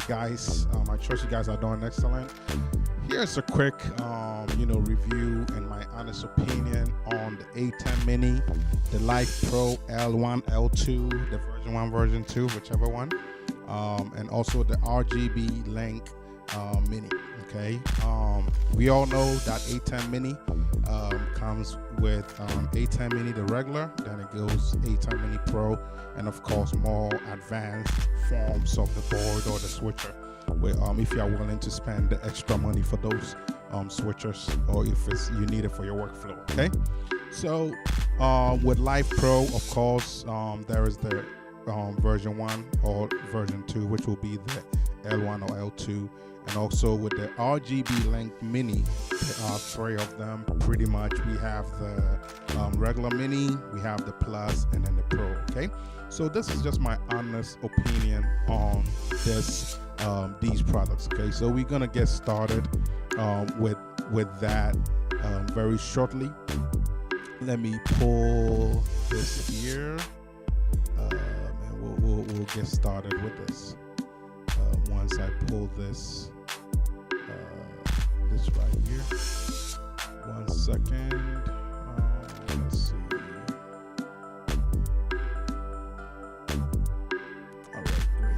guys. I trust you guys are doing excellent. Here's a quick, review and my honest opinion on the ATEM Mini, the LivePro L1, L2, the version 1, version 2, whichever one, and also the RGBlink Mini. Okay, we all know that ATEM Mini comes with ATEM Mini the regular, then it goes ATEM Mini Pro, and of course more advanced forms of the board or the switcher, where if you are willing to spend the extra money for those switchers, or if you need it for your workflow. Okay, so with LivePro, of course, there is the version 1 or version 2, which will be the L1 or L2. And also with the RGBlink Mini, there are 3 of them. Pretty much we have the regular Mini, we have the Plus, and then the Pro. Okay, so this is just my honest opinion on these products. Okay, so we're gonna get started with that very shortly. Let me pull this here, and we'll get started with this. Once I pull this right here. 1 second. Let's see. All right, great.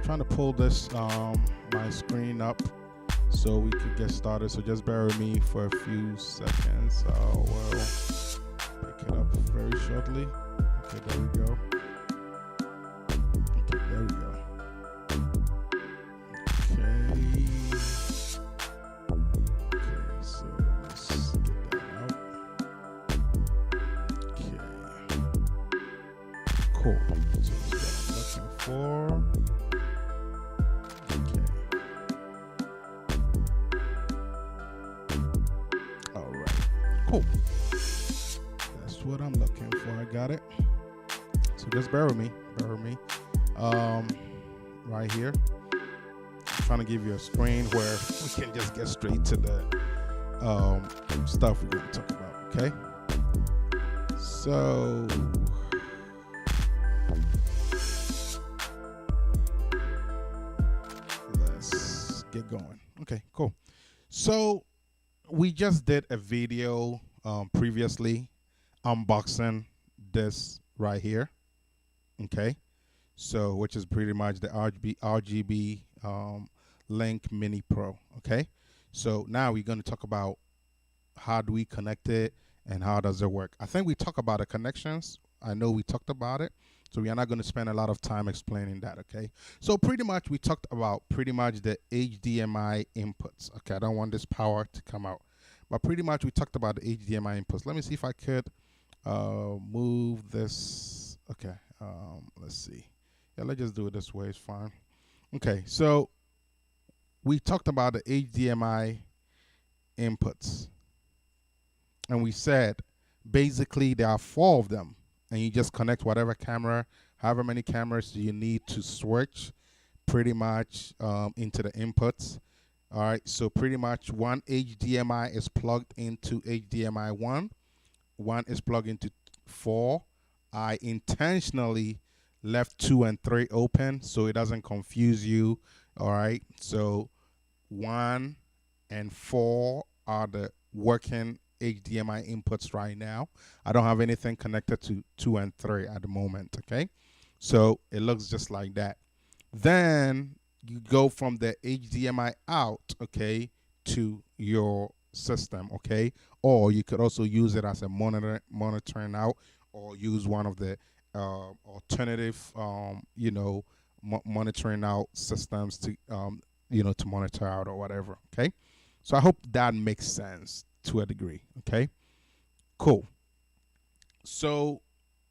Trying to pull this my screen up so we could get started, so just bear with me for a few seconds. We'll pick it up very shortly. Okay, there we go. Okay, there we go. Okay, so let's get that out. Okay, cool. So that's what I'm looking for. Cool. That's what I'm looking for. I got it. So just bear with me. Right here. I'm trying to give you a screen where we can just get straight to the stuff we're going to talk about. Okay. So let's get going. Okay, cool. So we just did a video previously unboxing this right here. Okay, so which is pretty much the RGB Link Mini Pro. Okay, so now we're going to talk about how do we connect it and how does it work. I think we talked about the connections. I know we talked about it, so we are not going to spend a lot of time explaining that. Okay, so pretty much we talked about the HDMI inputs. Okay, I don't want this power to come out, but pretty much we talked about the HDMI inputs. Let me see if I could move this. Okay, let's see. Yeah, let's just do it this way. It's fine. Okay, so we talked about the HDMI inputs, and we said basically there are 4 of them, and you just connect whatever camera, however many cameras you need to switch pretty much into the inputs. All right, so pretty much one HDMI is plugged into HDMI 1, one is plugged into 4. I intentionally left 2 and 3 open so it doesn't confuse you. All right, so 1 and 4 are the working HDMI inputs right now. I don't have anything connected to 2 and 3 at the moment. Okay, so it looks just like that. Then you go from the HDMI out, okay, to your system. Okay, or you could also use it as a monitoring out, or use one of the alternative monitoring out systems to to monitor out or whatever. Okay, so I hope that makes sense to a degree. Okay, cool. So,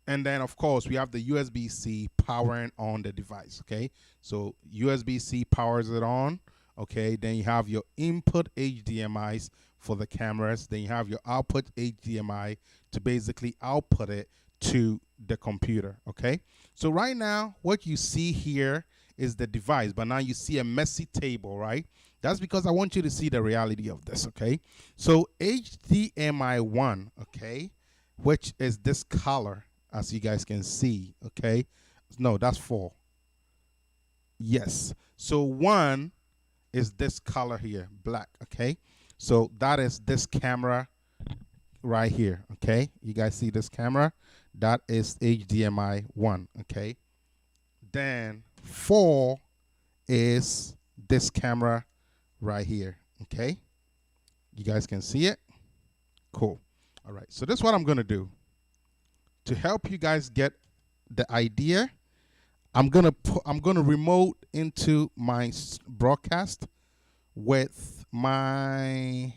and then of course we have the USB-C powering on the device. Okay, so USB-C powers it on. Okay, then you have your input HDMIs for the cameras. Then you have your output HDMI to basically output it to the computer. Okay, so right now what you see here is the device, but now you see a messy table, right? That's because I want you to see the reality of this. Okay, so HDMI 1, okay, which is this color, as you guys can see. Okay, no, that's 4. Yes, so 1 is this color here, black. Okay, so that is this camera right here. Okay, you guys see this camera? That is HDMI 1. Okay, then 4 is this camera right here. Okay, you guys can see it. Cool. All right, so this is what I'm gonna do to help you guys get the idea. I'm gonna remote into my broadcast with my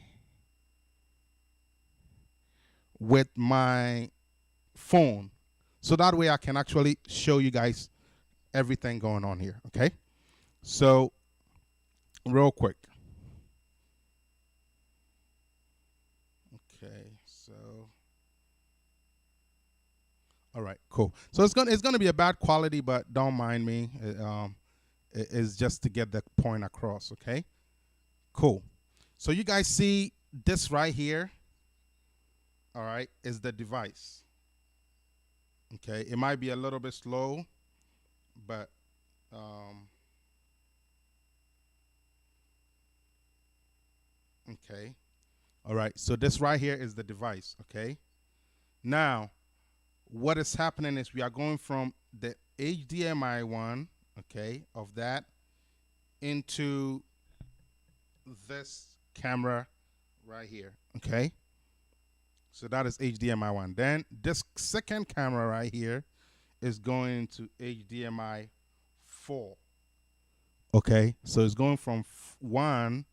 phone, so that way I can actually show you guys everything going on here. Okay, so real quick. Okay, so all right, cool. So it's gonna be a bad quality, but don't mind me. It's just to get the point across. Okay, cool. So you guys see this right here. All right, is the device. Okay, it might be a little bit slow, but okay. All right, so this right here is the device. Okay, now what is happening is we are going from the HDMI 1, okay, of that into this camera right here. Okay, so that is HDMI 1. Then this second camera right here is going to HDMI 4. Okay, so it's going from 1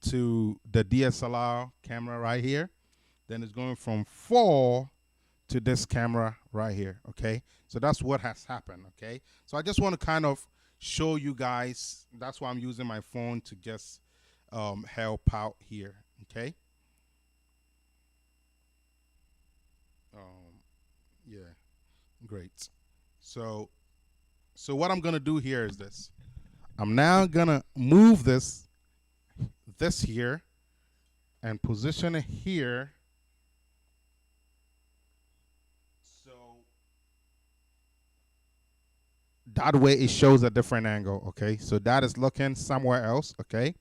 to the DSLR camera right here. Then it's going from 4 to this camera right here. Okay, so that's what has happened. Okay, so I just want to kind of show you guys. That's why I'm using my phone to just help out here. Okay. Yeah, great. So what I'm gonna do here is this. I'm now gonna move this here and position it here. So that way it shows a different angle. Okay, so that is looking somewhere else. Okay,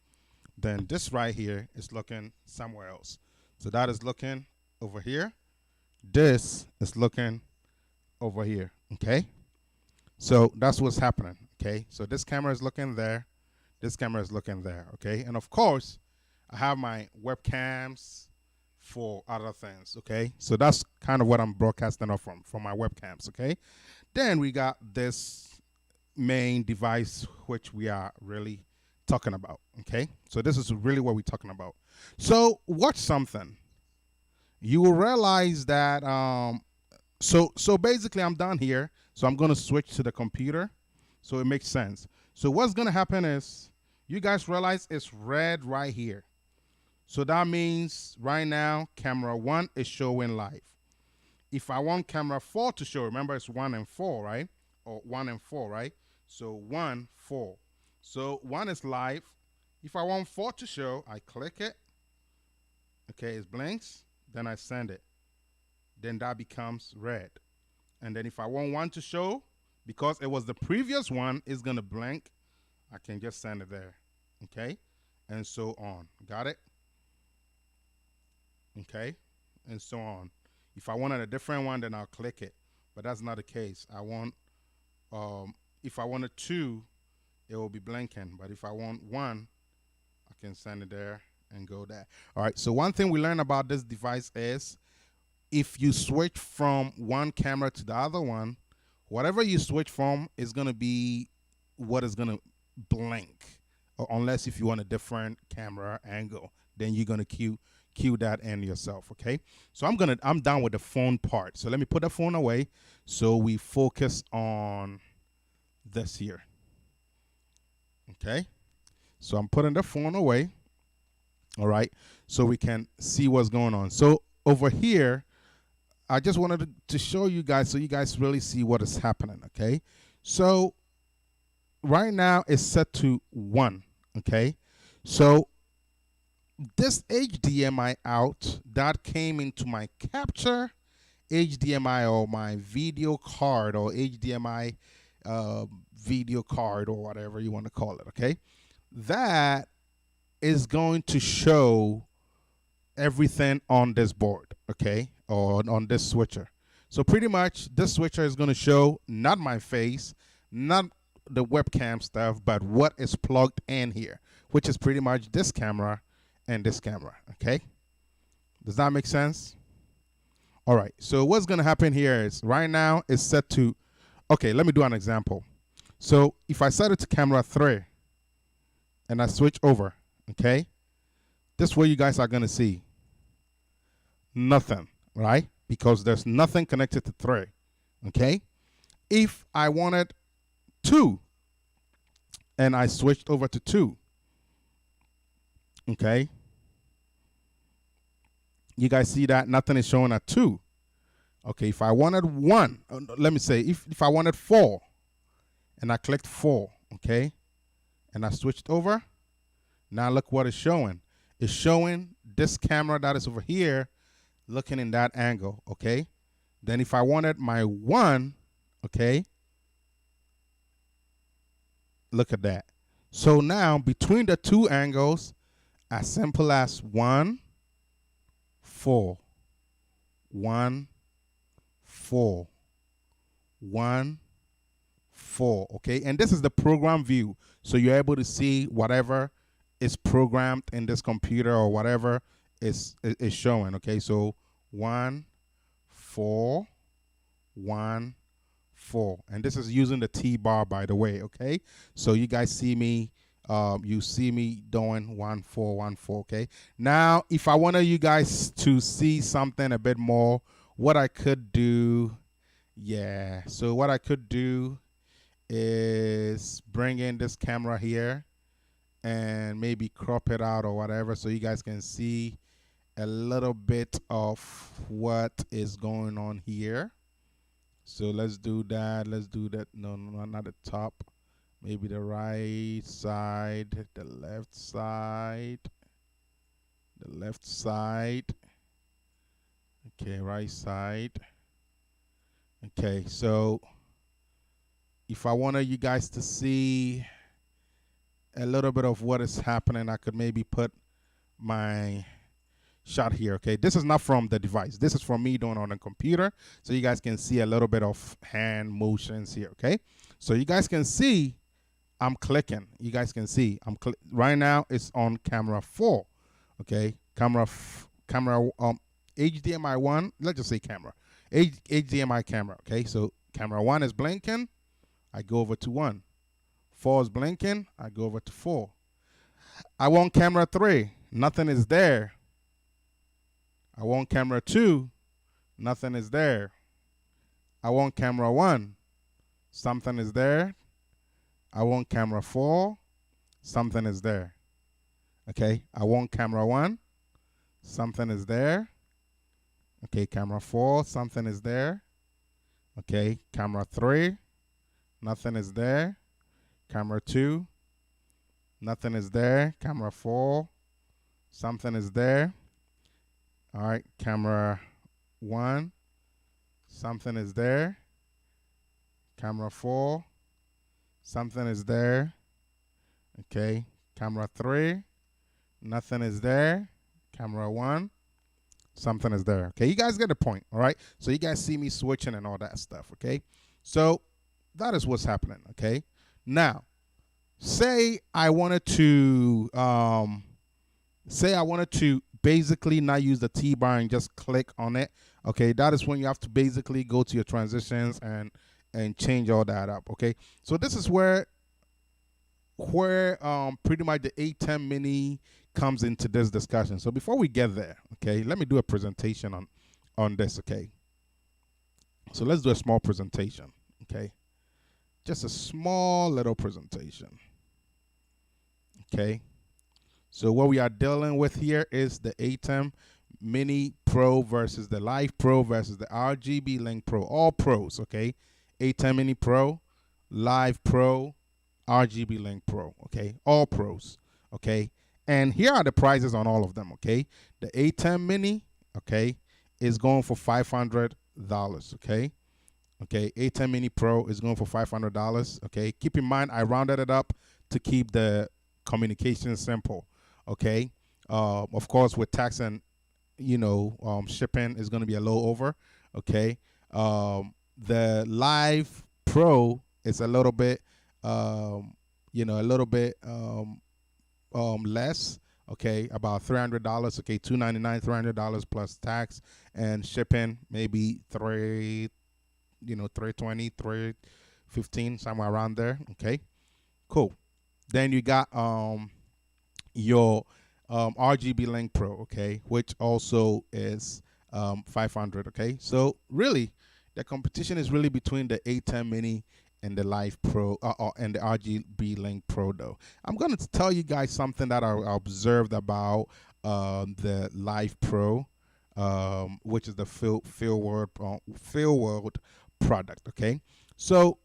then this right here is looking somewhere else. So that is looking over here. This is looking over here. Okay, so that's what's happening. Okay, so this camera is looking there, this camera is looking there. Okay, and of course I have my webcams for other things. Okay, so that's kind of what I'm broadcasting off from my webcams. Okay, then we got this main device which we are really talking about. Okay, so this is really what we're talking about. So watch something. You will realize that so basically I'm done here. So I'm going to switch to the computer so it makes sense. So what's going to happen is you guys realize it's red right here. So that means right now camera 1 is showing live. If I want camera 4 to show, remember it's 1 and 4, right? Or 1 and 4, right? So 1, 4. So 1 is live. If I want 4 to show, I click it. Okay, it blinks. Then I send it. Then that becomes red. And then if I want 1 to show, because it was the previous one, it's going to blink. I can just send it there. Okay? And so on. Got it? Okay? And so on. If I wanted a different one, then I'll click it. But that's not the case. I want, if I wanted 2, it will be blinking. But if I want 1, I can send it there and go there. All right, so one thing we learned about this device is if you switch from one camera to the other one, whatever you switch from is going to be what is going to blink, or unless if you want a different camera angle, then you're going to cue that in yourself. Okay, so I'm done with the phone part. So let me put the phone away so we focus on this here. Okay, So I'm putting the phone away, all right, so we can see what's going on. So over here, I just wanted to show you guys so you guys really see what is happening, okay? So right now it's set to 1, okay? So this HDMI out that came into my capture HDMI or my video card or HDMI video card or whatever you want to call it, okay? That is going to show everything on this board, okay, or on this switcher. So pretty much this switcher is going to show not my face, not the webcam stuff, but what is plugged in here, which is pretty much this camera and this camera, okay? Does that make sense? All right, so what's going to happen here is right now it's set to, okay, let me do an example. So if I set it to camera 3 and I switch over, okay, this is what you guys are going to see. Nothing, right? Because there's nothing connected to 3, okay? If I wanted 2 and I switched over to 2, okay, you guys see that nothing is showing at 2. Okay, if I wanted 1, let me say, if I wanted 4 and I clicked 4, okay, and I switched over, now look what it's showing. It's showing this camera that is over here looking in that angle, okay? Then if I wanted my 1, okay, look at that. So now between the 2 angles, as simple as 1, 4, 1, 4, 1, 4, okay? And this is the program view. So you're able to see whatever is programmed in this computer or whatever is showing, okay? So 1, 4, 1, 4. And this is using the T-bar, by the way, okay? So you guys see me, you see me doing 1, 4, 1, 4, okay? Now, if I wanted you guys to see something a bit more, what I could do, yeah, so what I could do is bring in this camera here and maybe crop it out or whatever so you guys can see a little bit of what is going on here. So let's do that. Let's do that. No, not the top. Maybe the right side, the left side, the left side. Okay, right side. Okay, so if I wanted you guys to see a little bit of what is happening, I could maybe put my shot here, okay? This is not from the device. This is from me doing on the computer, so you guys can see a little bit of hand motions here, okay? So you guys can see I'm clicking. You guys can see I'm right now it's on camera 4, okay? Camera HDMI 1, let's just say camera. HDMI camera, okay? So camera 1 is blinking, I go over to 1. 4 is blinking, I go over to 4. I want camera 3, nothing is there. I want camera 2, nothing is there. I want camera 1, something is there. I want camera 4, something is there. Okay, I want camera 1, something is there. Okay, camera 4, something is there. Okay, camera 3, nothing is there. Camera 2, nothing is there. Camera 4, something is there. All right, camera 1, something is there. Camera 4, something is there. Okay, camera 3, nothing is there. Camera 1, something is there. Okay, you guys get the point, all right? So you guys see me switching and all that stuff, okay? So that is what's happening, okay? Now, say I wanted to basically not use the T-bar and just click on it. Okay, that is when you have to basically go to your transitions and change all that up. Okay, so this is where pretty much the ATEM mini comes into this discussion. So before we get there, okay, let me do a presentation on this. Okay, so let's do a small presentation. Okay, just a small little presentation. Okay. So what we are dealing with here is the ATEM Mini Pro versus the LivePro versus the RGBlink Pro. All pros, okay? ATEM Mini Pro, LivePro, RGBlink Pro, okay? All pros, okay? And here are the prices on all of them, okay? The ATEM Mini, okay, is going for $500, okay? Okay, ATEM Mini Pro is going for $500, okay? Keep in mind, I rounded it up to keep the communication simple, okay? Of course, with tax and shipping is going to be a little over, okay? The Live Pro is a little bit, less, okay? About $300, okay? $299, $300 plus tax and shipping, maybe 320, 315, somewhere around there, okay? Cool. Then you got your RGBlink Pro, okay, which also is 500, okay? So really, the competition is really between the ATEM Mini and the LivePro and the RGBlink Pro, though. I'm going to tell you guys something that I observed about the LivePro, which is the Field World product, okay? So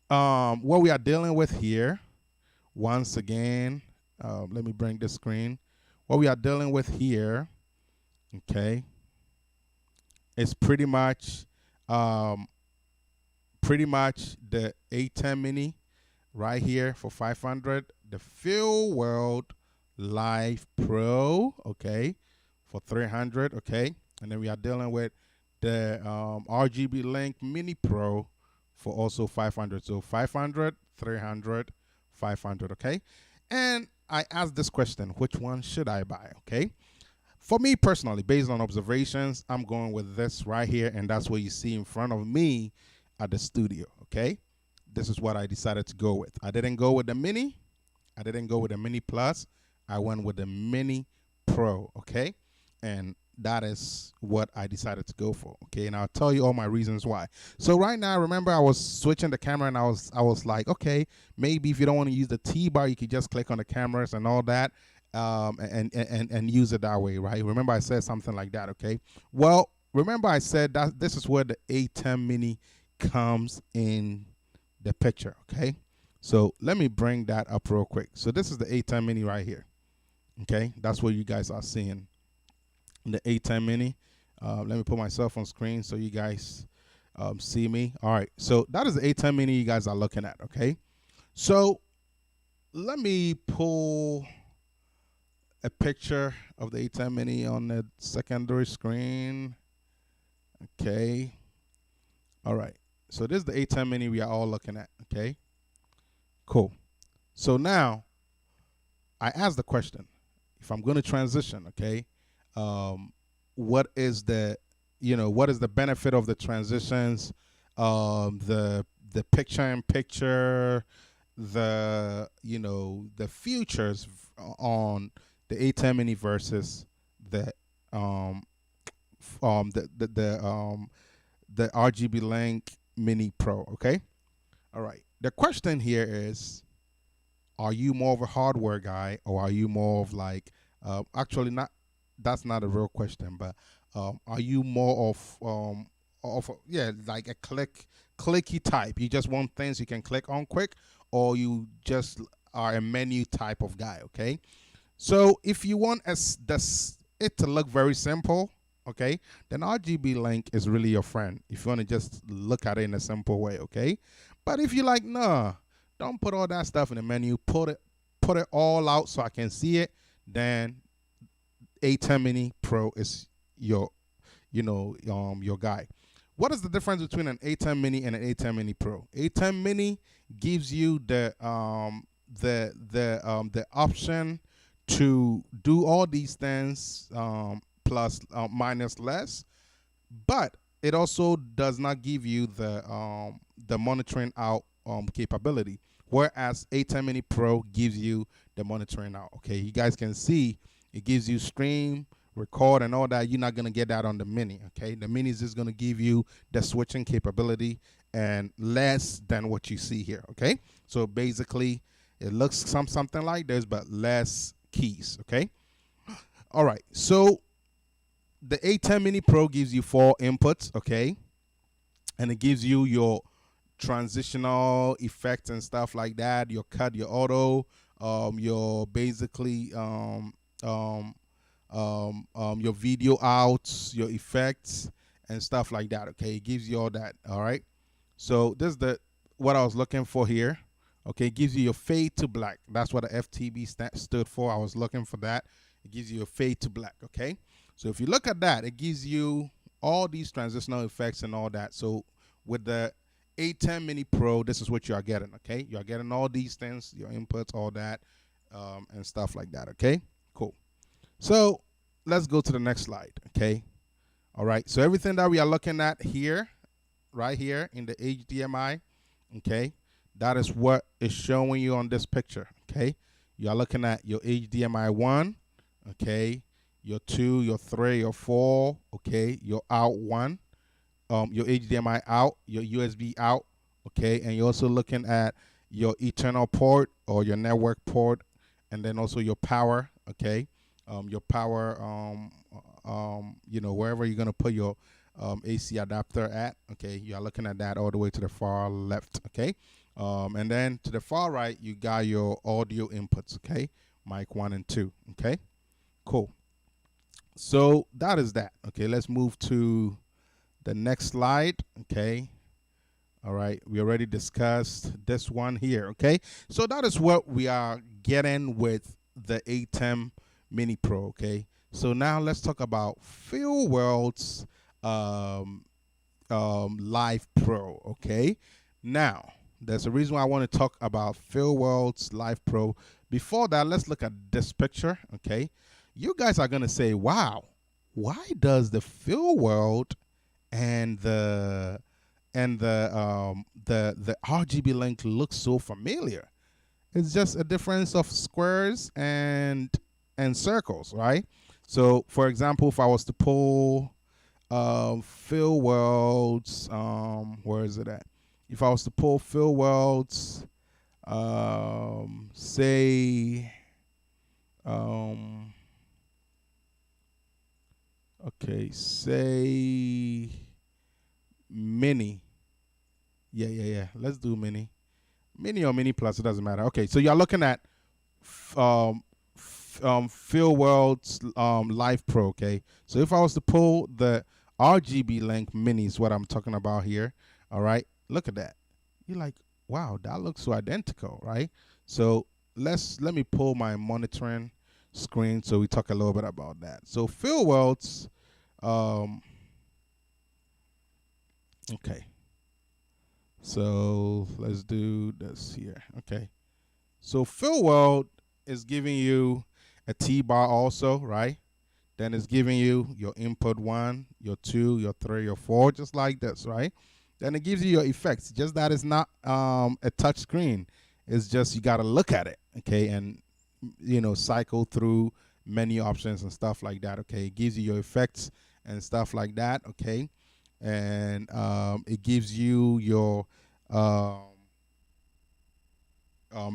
what we are dealing with here, once again, let me bring this screen. What we are dealing with here, okay, is pretty much the ATEM Mini right here for 500, the Field World Live Pro, okay, for 300, okay, and then we are dealing with the RGBlink Mini Pro for also 500. So 500, 300, 500, okay? And I asked this question, which one should I buy, okay? For me personally, based on observations, I'm going with this right here, and that's what you see in front of me at the studio, okay? This is what I decided to go with. I didn't go with the Mini. I didn't go with the Mini Plus. I went with the Mini Pro, okay? And that is what I decided to go for, okay? And I'll tell you all my reasons why. So right now, remember I was switching the camera and I was like, okay, maybe if you don't want to use the T-bar, you could just click on the cameras and all that, and use it that way, right? Remember I said something like that, okay? Well, remember I said that this is where the ATEM Mini comes in the picture, okay? So let me bring that up real quick. So this is the ATEM Mini right here, okay? That's what you guys are seeing, the ATEM Mini. Let me put myself on screen so you guys see me. All right, so that is the ATEM Mini you guys are looking at, okay? So let me pull a picture of the ATEM Mini on the secondary screen. Okay. All right. So this is the ATEM Mini we are all looking at, okay? Cool. So now I asked the question, if I'm going to transition, okay, what is the benefit of the transitions, the picture in picture, the features on the ATEM Mini versus the the RGBlink Mini Pro, okay? All right. The question here is, are you more of a hardware guy, or are you more of like, actually not, that's not a real question, but are you more like a clicky type? You just want things you can click on quick, or you just are a menu type of guy, okay? So if you want it to look very simple, okay, then RGBlink is really your friend if you want to just look at it in a simple way, okay? But if you're like, nah, don't put all that stuff in the menu, put it all out so I can see it, then ATEM Mini Pro is your guy. What is the difference between an ATEM Mini and an ATEM Mini Pro? ATEM Mini gives you the option to do all these things, plus minus less, but it also does not give you the monitoring out capability, whereas ATEM Mini Pro gives you the monitoring out. Okay, you guys can see it gives you stream, record, and all that. You're not going to get that on the Mini, okay? The Mini is just going to give you the switching capability and less than what you see here, okay? So basically, It looks something like this, but less keys. Okay. All right. So the ATEM Mini Pro gives you 4 inputs. Okay, and it gives you your transitional effects and stuff like that. Your cut, your auto, your basically your video outs, your effects and stuff like that. Okay, it gives you all that. All right. So this is the what I was looking for here. Okay, it gives you your fade to black. That's what the FTB stood for. I was looking for that. It gives you a fade to black. Okay, so if you look at that, it gives you all these transitional effects and all that. So with the ATEM Mini Pro, this is what you are getting. Okay, you are getting all these things, your inputs, all that, and stuff like that. Okay, cool. So let's go to the next slide. Okay, all right. So everything that we are looking at here, right here in the HDMI, okay, that is what is showing you on this picture. Okay, you are looking at your HDMI 1, okay, your 2, your 3, your 4, okay, your out 1, your HDMI out, your USB out, okay, and you're also looking at your Ethernet port or your network port, and then also your power, okay, your power, you know, wherever you're gonna put your AC adapter at, okay, you are looking at that all the way to the far left, okay, and then to the far right you got your audio inputs, okay, mic 1 and 2, okay, cool. So that is that. Okay, let's move to the next slide. Okay, all right, we already discussed this one here. Okay, so that is what we are getting with the ATEM Mini Pro. Okay, so now let's talk about Phil World's LivePro. Okay, now there's a reason why I want to talk about Phil World's LivePro. Before that, let's look at this picture. Okay, you guys are gonna say, "Wow, why does the Phil World and the RGBlink looks so familiar?" It's just a difference of squares and circles, right? So, for example, if I was to pull Phil World's, where is it at? If I was to pull Phil World's, say, okay, say mini. Yeah. Let's do mini. Mini or mini plus, it doesn't matter. Okay, so you're looking at Phil World's LivePro. Okay, so if I was to pull the RGBlink mini is what I'm talking about here. All right, look at that. You're like, wow, that looks so identical, right? So let me pull my monitoring screen so we talk a little bit about that. So Phil World's okay. So let's do this here. Okay. So Phil World is giving you a T-bar also, right? Then it's giving you your input 1, your 2, your 3, your 4, just like this, right? Then it gives you your effects. Just that it's not a touch screen. It's just you got to look at it, okay, and you know, cycle through menu options and stuff like that. Okay, it gives you your effects and stuff like that. Okay, and it gives you your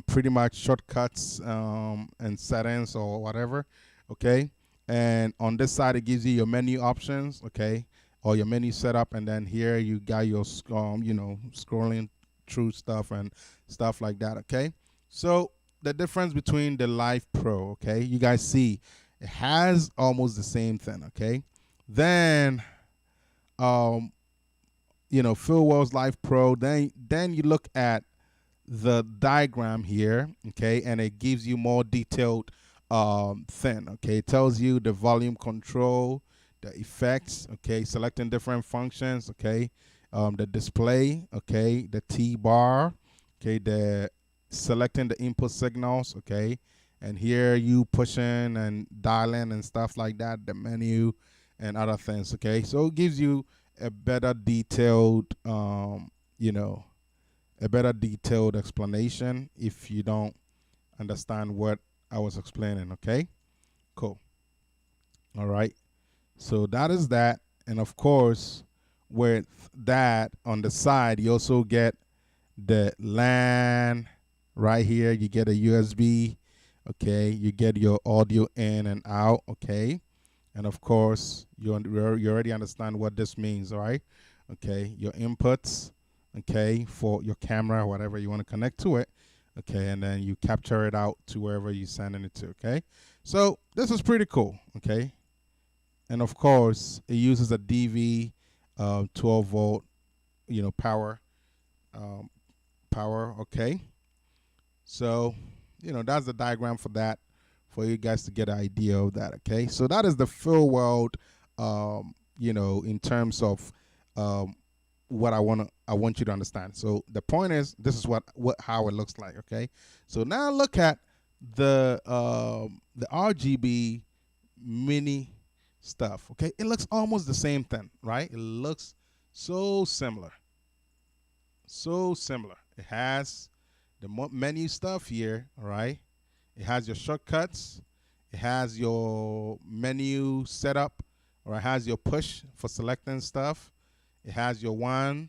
pretty much shortcuts and settings or whatever. Okay, and on this side it gives you your menu options. Okay, or your menu setup, and then here you got your you know, scrolling through stuff and stuff like that. Okay, so the difference between the LivePro, okay, you guys see it has almost the same thing. Okay, then you know, Phil World's LivePro, then you look at the diagram here, okay, and it gives you more detailed thing. Okay, it tells you the volume control, the effects, okay, selecting different functions, okay, the display, okay, the T bar, okay, the selecting the input signals, okay, and here you pushing and dialing and stuff like that, the menu and other things. Okay, so it gives you a better detailed you know, a better detailed explanation if you don't understand what I was explaining. Okay, cool. All right, so that is that. And of course, with that on the side, you also get the LAN, right here. You get a USB. Okay, you get your audio in and out. Okay, and of course you already understand what this means, all right? Okay, your inputs. Okay, for your camera, whatever you want to connect to it. Okay, and then you capture it out to wherever you're sending it to. Okay, so this is pretty cool. Okay, and of course it uses a DV 12 volt, power. Um, Power. Okay, so that's the diagram for that, for you guys to get an idea of that. Okay, so that is the full world. In terms of um, what I want you to understand. So the point is, this is what how it looks like. Okay, so now look at the RGB mini stuff. Okay, it looks almost the same thing, right? It looks so similar, so similar. It has the menu stuff here, all right? It has your shortcuts. It has your menu setup, or it has your push for selecting stuff. It has your 1,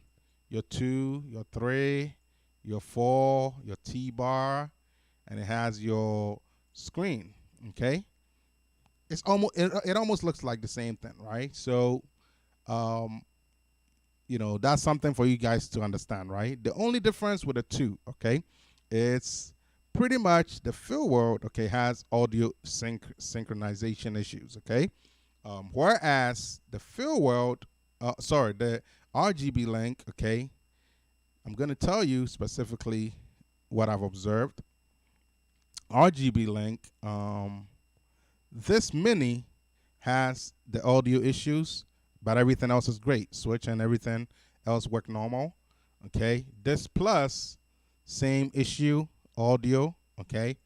your 2, your 3, your 4, your T bar, and it has your screen. Okay, it's almost it almost looks like the same thing, right? So, um, that's something for you guys to understand, right? The only difference with the two, okay, it's pretty much the field world, okay, has audio synchronization issues, okay, whereas the field world, the RGBlink, okay, I'm going to tell you specifically what I've observed. RGBlink, this mini has the audio issues, but everything else is great. Switch and everything else work normal. Okay, this plus, same issue, audio. Okay,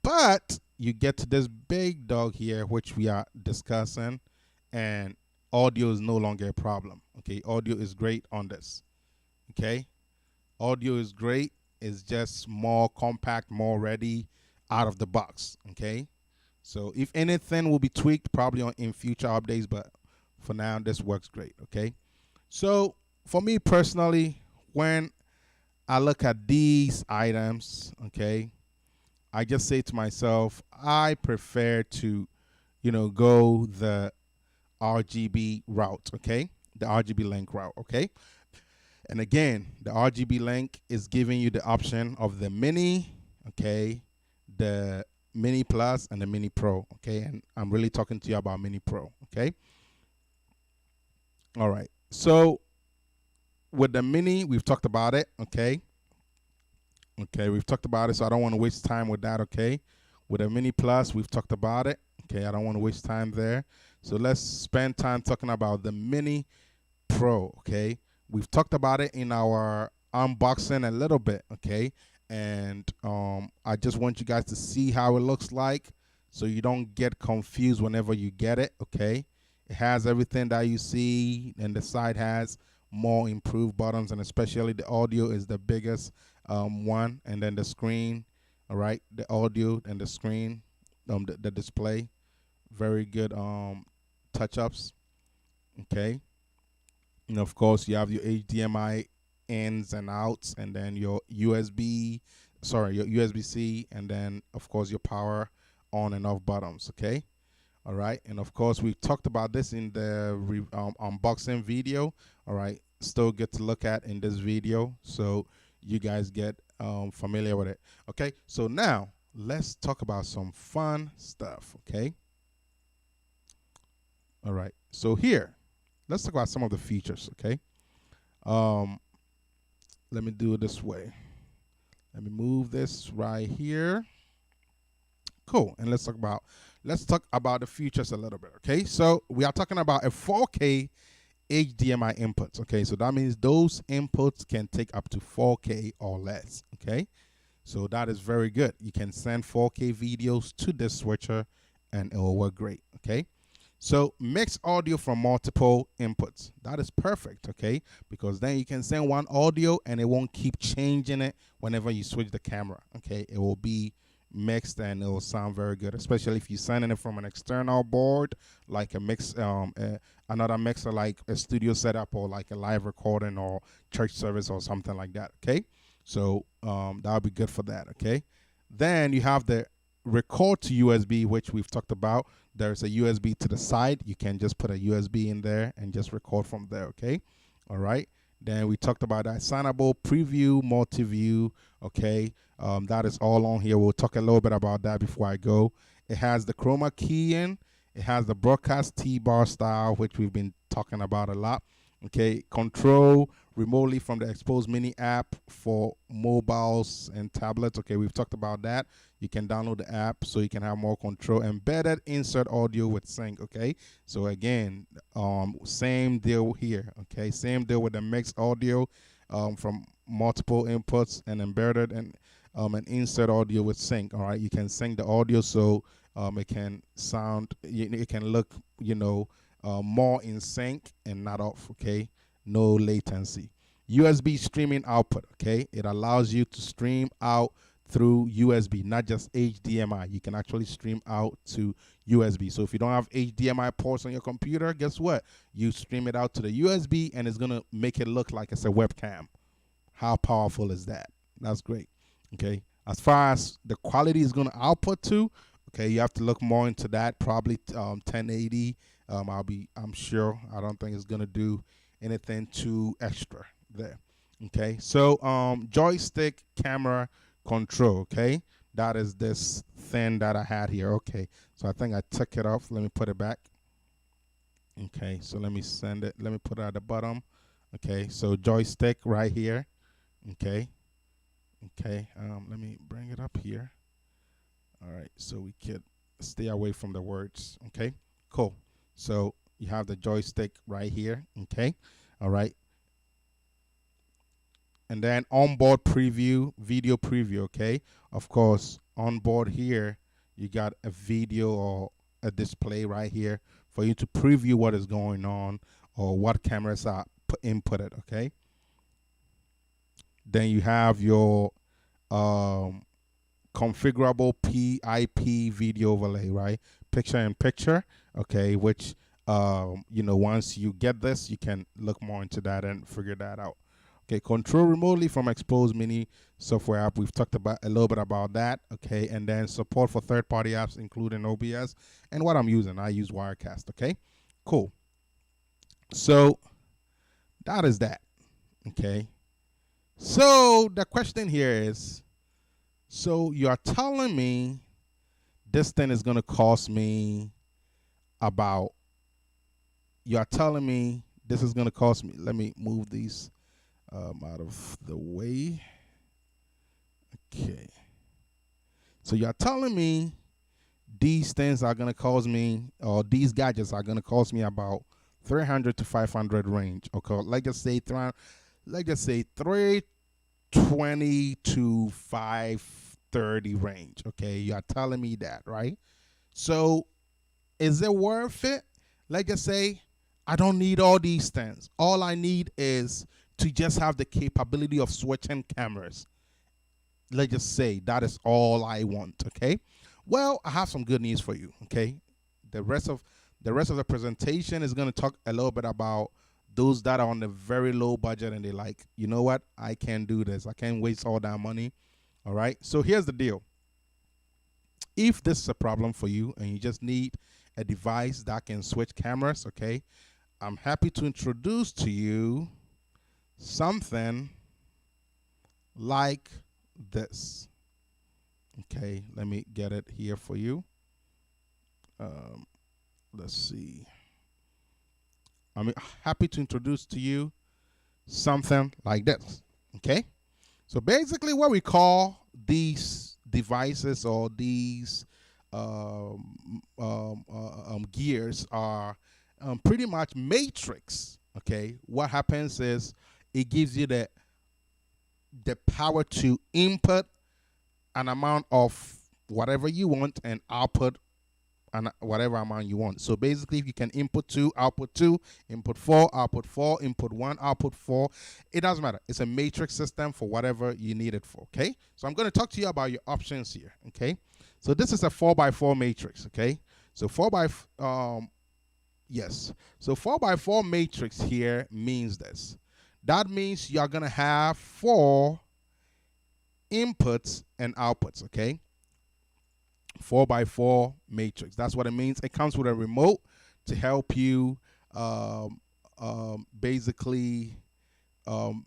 but you get to this big dog here, which we are discussing, and audio is no longer a problem. Okay, audio is great on this. Okay, audio is great. It's just more compact, more ready out of the box. Okay, so if anything will be tweaked probably in future updates, but for now this works great. Okay, so for me personally, when I look at these items, okay, I just say to myself, I prefer to, go the RGB route. Okay, the RGBlink route. Okay, and again, the RGBlink is giving you the option of the mini, okay, the mini plus and the mini pro. Okay, and I'm really talking to you about mini pro. Okay, all right, so with the mini, we've talked about it. Okay, we've talked about it, so I don't want to waste time with that. Okay, with the mini plus, we've talked about it. Okay, I don't want to waste time there, so let's spend time talking about the mini pro. Okay, we've talked about it in our unboxing a little bit. Okay, and I just want you guys to see how it looks like, so you don't get confused whenever you get it. Okay, it has everything that you see, and the side has more improved buttons, and especially the audio is the biggest one, and then the screen. All right, the audio and the screen, the display, very good touch ups. Okay, and of course you have your HDMI ins and outs, and then your your USB-C, and then of course your power on and off buttons. Okay, all right, and of course we talked about this in the unboxing video. All right, still good to look at in this video, so you guys get familiar with it. Okay, so now let's talk about some fun stuff. Okay, all right, so here let's talk about some of the features. Okay, let me do it this way. Let me move this right here. Cool. And let's talk about the features a little bit. Okay, so we are talking about a 4K HDMI inputs. Okay, so that means those inputs can take up to 4K or less. Okay, so that is very good. You can send 4K videos to this switcher and it will work great. Okay, so mix audio from multiple inputs. That is perfect. Okay, because then you can send one audio and it won't keep changing it whenever you switch the camera. Okay, it will be mixed and it will sound very good, especially if you're sending it from an external board like a another mixer like a studio setup or like a live recording or church service or something like that. Okay, so that'll be good for that. Okay. Then you have the record to USB, which we've talked about. There's a USB to the side. You can just put a USB in there and just record from there. Okay. All right. Then we talked about that assignable preview, multi-view. Okay. That is all on here. We'll talk a little bit about that before I go. It has the chroma key in. It has the broadcast T-bar style, which we've been talking about a lot. Okay, control remotely from the Expose Mini app for mobiles and tablets. Okay, we've talked about that. You can download the app so you can have more control. Embedded insert audio with sync. Okay, so again, same deal here. Okay, same deal with the mixed audio from multiple inputs and embedded and an insert audio with sync. All right, you can sync the audio so it can sound, it can look, more in sync and not off. Okay, no latency. USB streaming output. Okay, it allows you to stream out through USB, not just HDMI. You can actually stream out to USB. So if you don't have HDMI ports on your computer, guess what? You stream it out to the USB and it's gonna make it look like it's a webcam. How powerful is that? That's great. Okay, as far as the quality is gonna output to, okay, you have to look more into that. Probably 1080. I'm sure. I don't think it's gonna do anything too extra there. Okay, so joystick camera control. Okay, that is this thing that I had here. Okay, so I think I took it off. Let me put it back. Okay, so let me send it. Let me put it at the bottom. Okay, so joystick right here. Okay, let me bring it up here. All right, so we could stay away from the words. Okay, cool. So you have the joystick right here. Okay, all right. And then onboard preview, video preview. Okay, of course, onboard here, you got a video or a display right here for you to preview what is going on or what cameras are inputted. Okay. Then you have your configurable PIP video overlay, right? Picture in picture, okay, which, once you get this, you can look more into that and figure that out. Okay, control remotely from Expose Mini software app. We've talked about a little bit about that, okay, and then support for third-party apps, including OBS, and what I'm using. I use Wirecast, okay? Cool. So that is that, okay? So the question here is, so you're telling me this thing is going to cost me about, you're telling me this is going to cost me, let me move these out of the way. Okay. So you're telling me these things are going to cost me, or these gadgets are going to cost me about 300 to 500 range. Okay. Let's just say 320 to 530 range. Okay. You're telling me that, right? So is it worth it? Let's just say I don't need all these things. All I need is to just have the capability of switching cameras. Let's just say that is all I want. Okay. Well, I have some good news for you. Okay. The rest of the presentation is going to talk a little bit about those that are on the very low budget and they're like, you know what? I can't do this. I can't waste all that money. All right. So here's the deal. If this is a problem for you and you just need a device that can switch cameras, okay, I'm happy to introduce to you something like this. Okay, let me get it here for you. Let's see. I'm happy to introduce to you something like this. Okay, so basically what we call these devices or these gears are pretty much matrix. Okay, what happens is it gives you the power to input an amount of whatever you want and output whatever amount you want. So basically, if you can input 2, output 2, input 4, output 4, input 1, output 4, it doesn't matter. It's a matrix system for whatever you need it for. Okay, so I'm going to talk to you about your options here. Okay, so this is a 4x4 matrix. Okay, so 4x4 matrix here means this. That means you're going to have 4 inputs and outputs, okay? 4x4 matrix. That's what it means. It comes with a remote to help you basically um,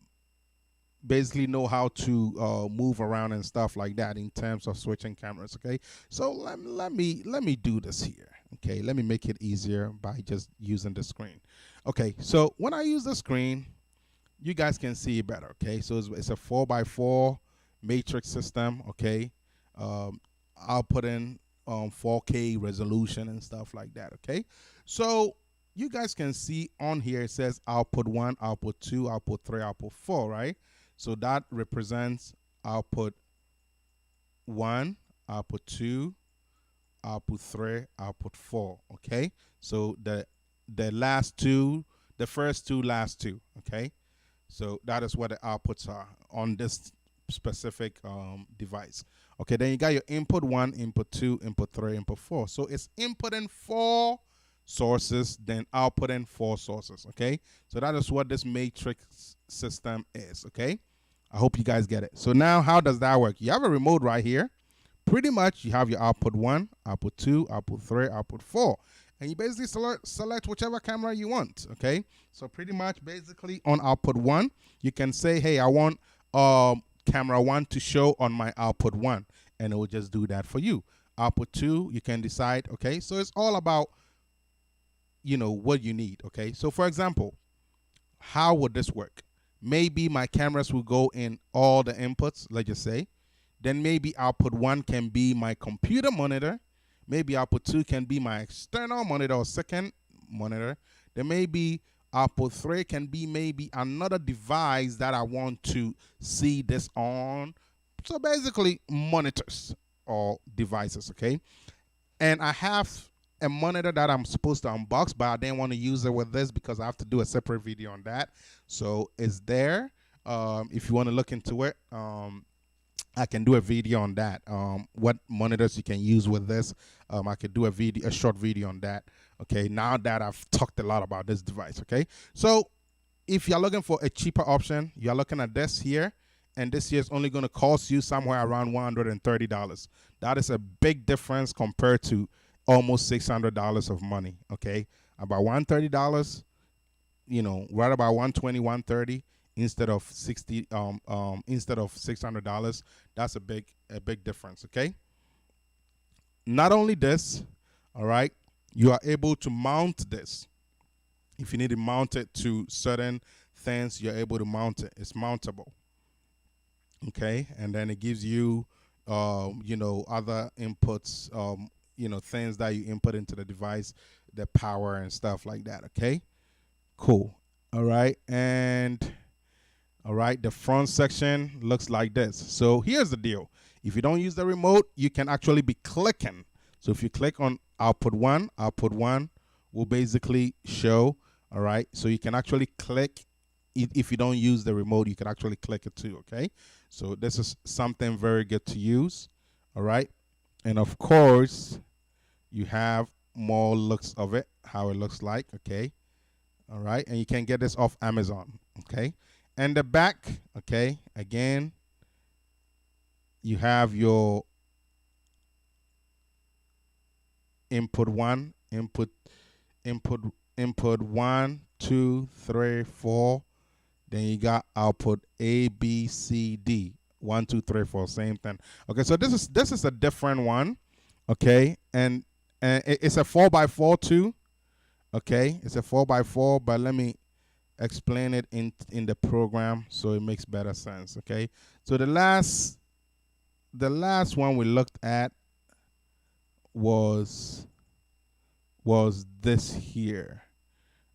know how to move around and stuff like that in terms of switching cameras. Okay, so let me do this here. Okay, let me make it easier by just using the screen. Okay, so when I use the screen, you guys can see it better. Okay, so it's a 4x4 matrix system. Okay, I'll put in 4K resolution and stuff like that. Okay, so you guys can see on here it says output 1, output 2, output 3, output 4, right? So that represents output 1, output 2, output 3, output 4. Okay, so the last two, the first two, last two. Okay, so that is what the outputs are on this specific device. Okay, then you got your input 1, input 2, input 3, input 4. So it's inputting 4 sources, then outputting 4 sources. Okay, so that is what this matrix system is. Okay, I hope you guys get it. So now how does that work? You have a remote right here. Pretty much you have your output 1, output 2, output 3, output 4. And you basically select whichever camera you want. Okay, so pretty much basically on output 1, you can say, hey, I want camera 1 to show on my output 1, and it will just do that for you. Output 2, you can decide. Okay, so it's all about, you know, what you need. Okay, so for example, how would this work? Maybe my cameras will go in all the inputs, let's just say. Then maybe output 1 can be my computer monitor. Maybe output 2 can be my external monitor or second monitor. Then maybe output 3 can be maybe another device that I want to see this on. So basically monitors or devices, okay? And I have a monitor that I'm supposed to unbox, but I didn't want to use it with this because I have to do a separate video on that. So it's there. If you want to look into it, I can do a video on that. What monitors you can use with this. I could do a short video on that. Okay, now that I've talked a lot about this device. Okay, so if you're looking for a cheaper option, you're looking at this here, and this here is only going to cost you somewhere around $130. That is a big difference compared to almost $600 of money. Okay, about $130, you know, right about 120, 130 instead of instead of $600. That's a big difference. Okay, not only this, all right, you are able to mount this. If you need to mount it to certain things, you're able to mount it. It's mountable. Okay, and then it gives you you know, other inputs, you know, things that you input into the device, the power and stuff like that. Okay, cool. All right, and all right, the front section looks like this. So here's the deal. If you don't use the remote, you can actually be clicking. So if you click on output 1 will basically show. All right, so you can actually click. If you don't use the remote, you can actually click it too. Okay, so this is something very good to use. All right, and of course you have more looks of it, how it looks like. Okay, all right, and you can get this off Amazon. Okay, and the back, okay, again you have your input 1, input 1, 2, 3, 4. Then you got output A, B, C, D. 1, 2, 3, 4. Same thing. Okay, so this is a different one. Okay, and it's a 4x4 too. Okay, it's a 4x4, but let me explain it in the program so it makes better sense. Okay, so the last one we looked at was this here.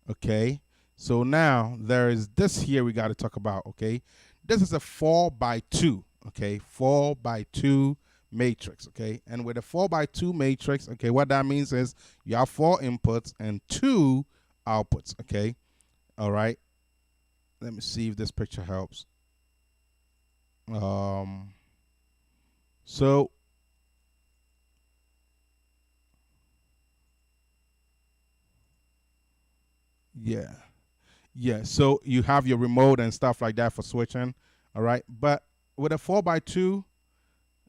Okay, so now there is this here we got to talk about. Okay, this is a 4x2. Okay, 4x2 matrix. Okay, and with a 4x2 matrix, okay, what that means is you have 4 inputs and 2 outputs. Okay, all right, let me see if this picture helps. So yeah, so you have your remote and stuff like that for switching. All right, but with a 4x2,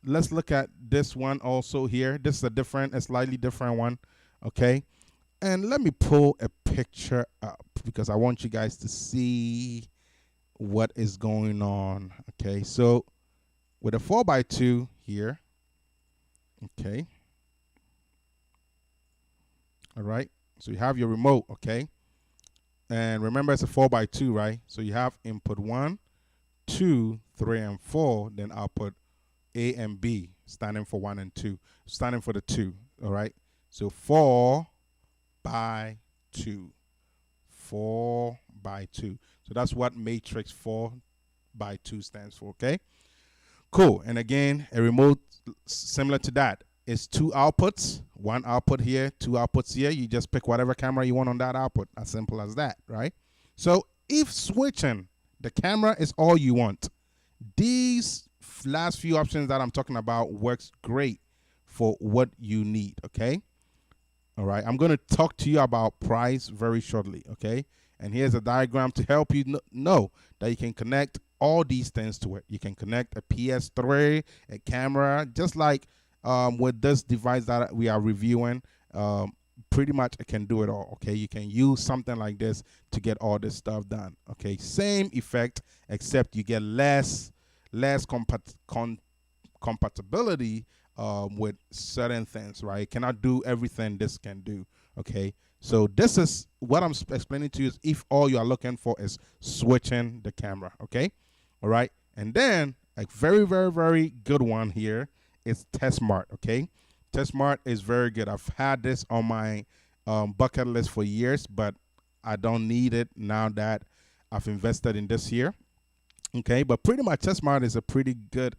let's look at this one also here. This is a slightly different one, okay? And let me pull a picture up because I want you guys to see what is going on, okay? So with a 4x2 here, okay? All right, so you have your remote, okay? And remember, it's a 4x2, right? So you have input 1, 2, 3, and 4, then output A and B, standing for 1 and 2, standing for the 2, all right? So 4x2, 4x2. So that's what matrix 4x2 stands for, okay? Cool. And again, a remote similar to that is 2 outputs, 1 output here, 2 outputs here. You just pick whatever camera you want on that output. As simple as that, right? So if switching the camera is all you want, these last few options that I'm talking about works great for what you need, okay? All right, I'm going to talk to you about price very shortly, okay? And here's a diagram to help you know that you can connect all these things to it. You can connect a PS3, a camera, just like with this device that we are reviewing. Pretty much it can do it all, okay? You can use something like this to get all this stuff done, okay? Same effect, except you get less compatibility with certain things, right? It cannot do everything this can do, okay? So this is what I'm explaining to you is if all you are looking for is switching the camera, okay? All right, and then a very, very, very good one here is TestSmart, okay? TestSmart is very good. I've had this on my bucket list for years, but I don't need it now that I've invested in this here. Okay, but pretty much TestSmart is a pretty good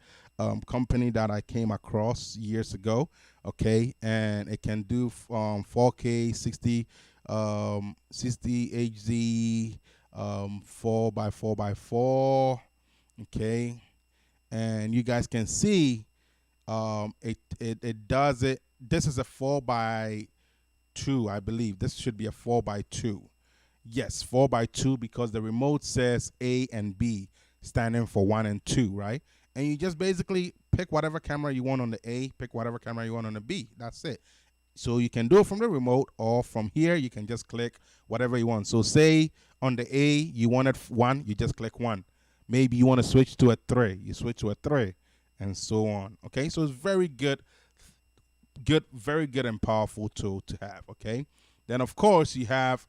company that I came across years ago. Okay, and it can do 4K, 60 HD, 4x4x4. Okay, and you guys can see it does it. This is a 4x2, I believe. This should be a 4x2. Yes, 4x2 because the remote says A and B, standing for 1 and 2, right? And you just basically pick whatever camera you want on the A, pick whatever camera you want on the B. That's it. So you can do it from the remote, or from here you can just click whatever you want. So say on the A you wanted 1, you just click 1. Maybe you want to switch to a 3, you switch to a 3, and so on. Okay, so it's very good, very good and powerful tool to have. Okay, then of course you have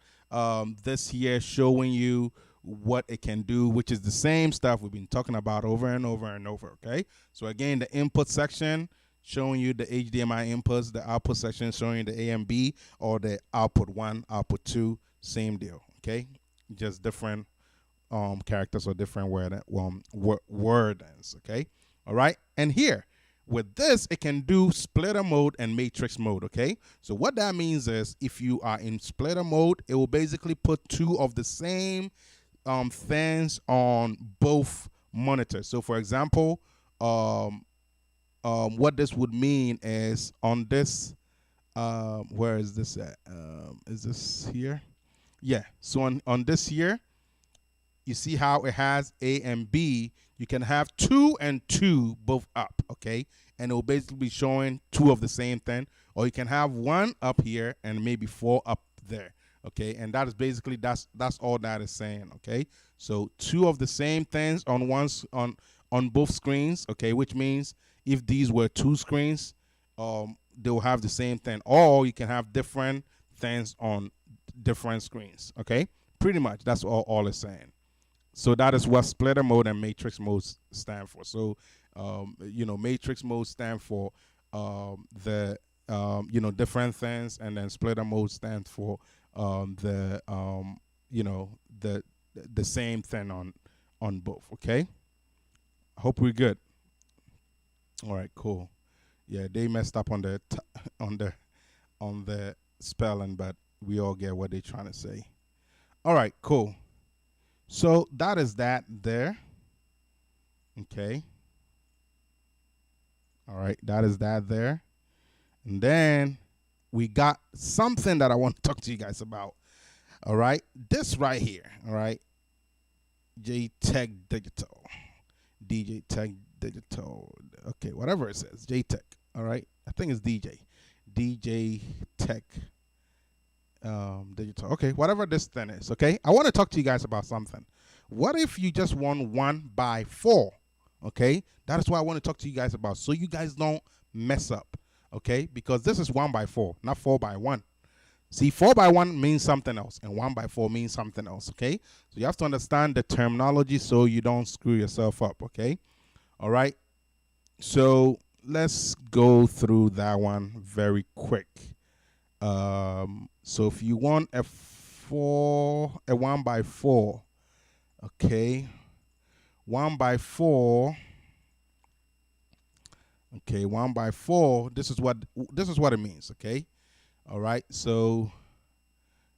this here showing you what it can do, which is the same stuff we've been talking about over and over and over. Okay, so again, the input section showing you the HDMI inputs, the output section showing you the A and B, or the output 1, output 2, same deal. Okay, just different characters or different wordings. Okay, all right, and here with this, it can do splitter mode and matrix mode, okay? So what that means is if you are in splitter mode, it will basically put 2 of the same things on both monitors. So for example, what this would mean is on this, where is this at? Is this here? Yeah, so on this here, you see how it has A and B. You can have 2 and 2 both up, okay? And it will basically be showing 2 of the same thing. Or you can have 1 up here and maybe 4 up there, okay? And that is basically, that's all that is saying, okay? So 2 of the same things on both screens, okay? Which means if these were 2 screens, they will have the same thing. Or you can have different things on different screens, okay? Pretty much, that's all it's saying. So that is what splitter mode and matrix mode stand for. So, matrix mode stand for different things, and then splitter mode stands for the same thing on both. Okay. I hope we're good. All right. Cool. Yeah, they messed up on the on the spelling, but we all get what they're trying to say. All right. Cool. So that is that there. Okay. All right, that is that there. And then we got something that I want to talk to you guys about. All right, this right here. All right, DJ Tech digital. Okay, whatever it says, JTech. All right, I think it's DJ Tech digital. Okay, whatever this thing is. Okay, I want to talk to you guys about something. What if you just want 1x4? Okay, that is what I want to talk to you guys about, so you guys don't mess up. Okay, because this is 1x4, not 4x1. See, 4x1 means something else, and 1x4 means something else. Okay, so you have to understand the terminology so you don't screw yourself up. Okay, all right. So let's go through that one very quick. So if you want a 1x4, okay, 1x4, okay, 1x4. This is what it means. Okay, all right. So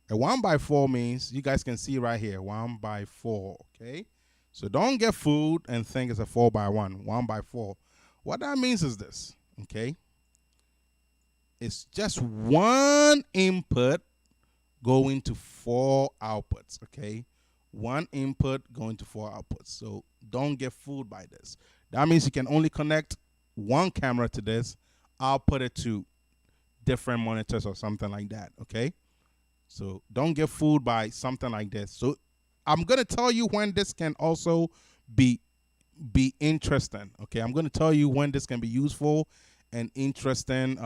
a 1x4 means, you guys can see right here, 1x4. Okay, so don't get fooled and think it's a 4x1. 1x4. What that means is this. Okay, it's just one input going to 4 outputs. Okay, one input going to 4 outputs. So don't get fooled by this. That means you can only connect one camera to this. I'll put it to different monitors or something like that. Okay, so don't get fooled by something like this. So I'm gonna tell you when this can also be interesting. Okay, I'm gonna tell you when this can be useful and interesting.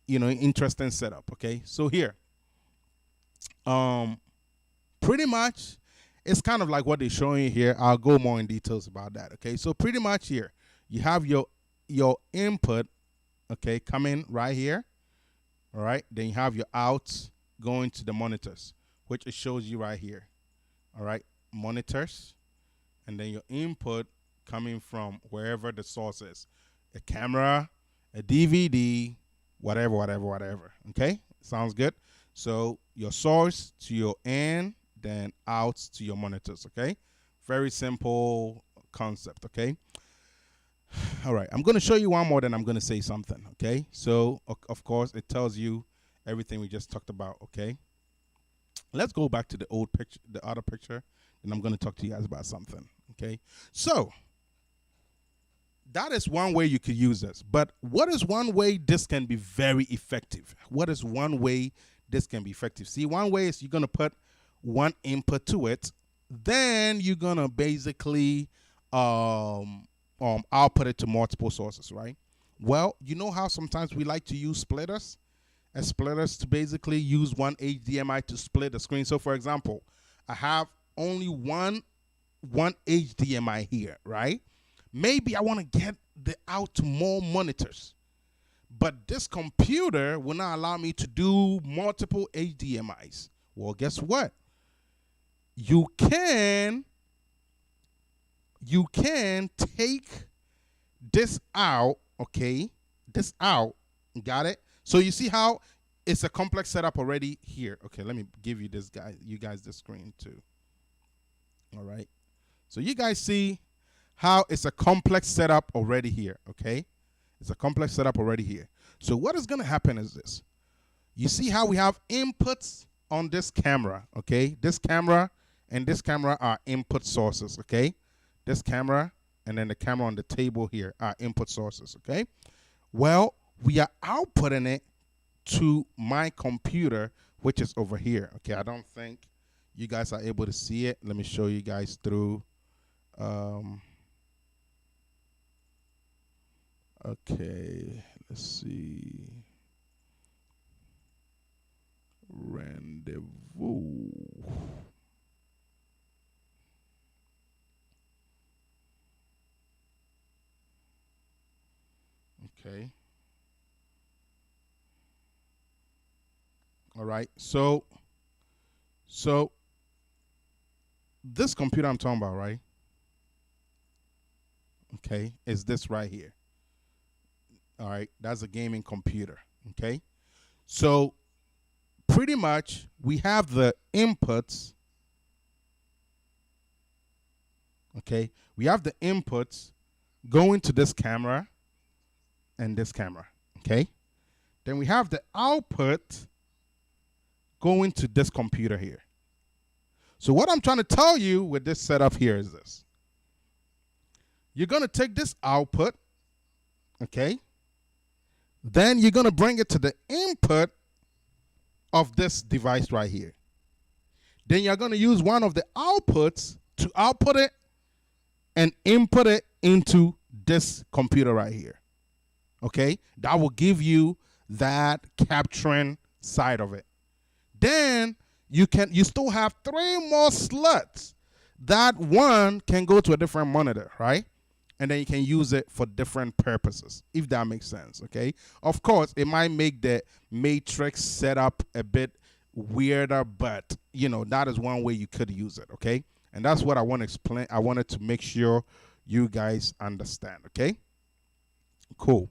Interesting setup. Okay, so here, pretty much, it's kind of like what they're showing you here. I'll go more in details about that. Okay, so pretty much here, you have your input, okay, coming right here. All right, then you have your outs going to the monitors, which it shows you right here. All right, monitors, and then your input coming from wherever the source is, a camera, a DVD, whatever. Okay, sounds good. So your source to your in, then out to your monitors. Okay, very simple concept. Okay, all right, I'm going to show you one more, then I'm going to say something. Okay, so of course it tells you everything we just talked about. Okay, let's go back to the old picture, the other picture, and I'm going to talk to you guys about something. Okay, so that is one way you could use this. But what is one way this can be very effective? What is one way this can be effective? See, one way is you're going to put one input to it. Then you're going to basically output it to multiple sources, right? Well, you know how sometimes we like to use splitters? As splitters to basically use one HDMI to split the screen. So, for example, I have only one HDMI here, right? Maybe I want to get out to more monitors, but this computer will not allow me to do multiple HDMIs. Well, guess what? You can take this out, okay? This out, got it? So you see how it's a complex setup already here. Okay, let me give you you guys the screen too. All right. So you guys see how it's a complex setup already here, okay? It's a complex setup already here. So what is going to happen is this. You see how we have inputs on this camera, okay? This camera and this camera are input sources, okay? This camera and then the camera on the table here are input sources, okay? Well, we are outputting it to my computer, which is over here, okay? I don't think you guys are able to see it. Let me show you guys through. Okay, let's see. Rendezvous. Okay. All right. So this computer I'm talking about, right? Okay, is this right here. All right, that's a gaming computer. Okay, so pretty much we have the inputs. Okay, we have the inputs going to this camera and this camera. Okay, then we have the output going to this computer here. So what I'm trying to tell you with this setup here is this. you're going to take this output, okay? Then you're going to bring it to the input of this device right here. Then you're going to use one of the outputs to output it and input it into this computer right here. Okay? That will give you that capturing side of it. Then you still have 3 more slots. That one can go to a different monitor, right? And then you can use it for different purposes, if that makes sense, okay? Of course, it might make the matrix setup a bit weirder, but, you know, that is one way you could use it, okay? And that's what I want to explain. I wanted to make sure you guys understand, okay? Cool.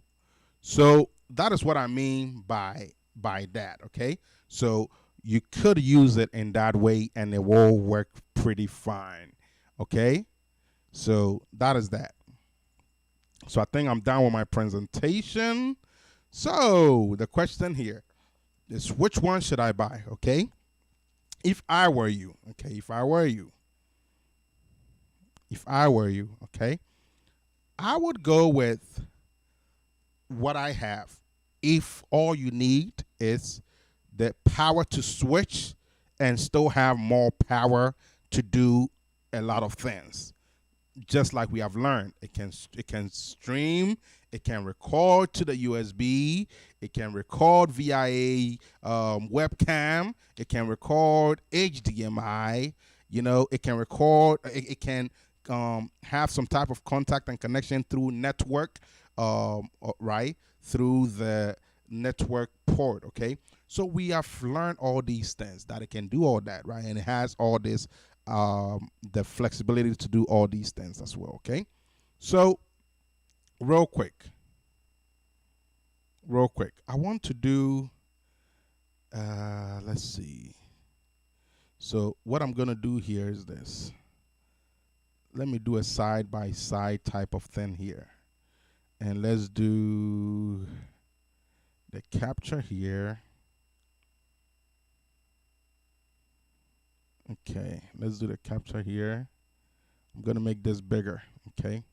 So that is what I mean by that, okay? So you could use it in that way, and it will work pretty fine, okay? So that is that. So I think I'm done with my presentation. So the question here is, which one should I buy, okay? If I were you, okay, if I were you, okay, I would go with what I have. If all you need is the power to switch and still have more power to do a lot of things. Just like we have learned, it can stream, it can record to the USB, it can record via webcam, it can record HDMI, you know, it can record, it can have some type of contact and connection through network, right, through the network port, okay? So we have learned all these things, that it can do all that, right? And it has all this the flexibility to do all these things as well, okay? So real quick, I want to do let's see. So what I'm gonna do here is this. Let me do a side-by-side type of thing here, and let's do the capture here. Okay, let's do the capture here. I'm gonna make this bigger, okay?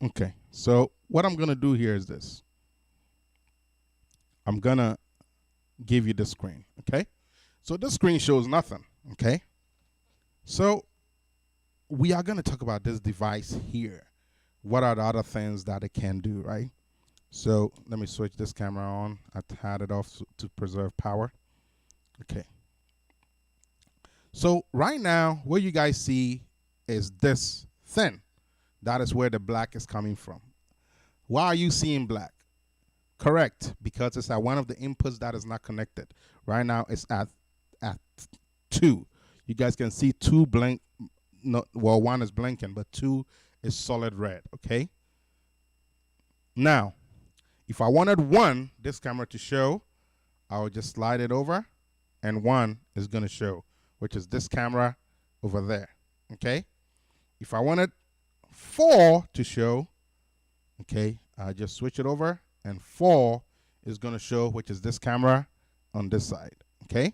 Okay, so what I'm gonna do here is this. I'm gonna give you the screen, okay? So this screen shows nothing, okay? So we are gonna talk about this device here. What are the other things that it can do, right? So let me switch this camera on. I had it off to preserve power. Okay. So right now, what you guys see is this thin. That is where the black is coming from. Why are you seeing black? Correct, because it's at one of the inputs that is not connected. Right now, it's at 2. You guys can see 2 blink. No, well, 1 is blinking, but 2 is solid red, okay? Now, if I wanted 1, this camera to show, I would just slide it over, and 1 is going to show, which is this camera over there, okay? If I wanted 4 to show, okay, I just switch it over, and 4 is going to show, which is this camera on this side, okay?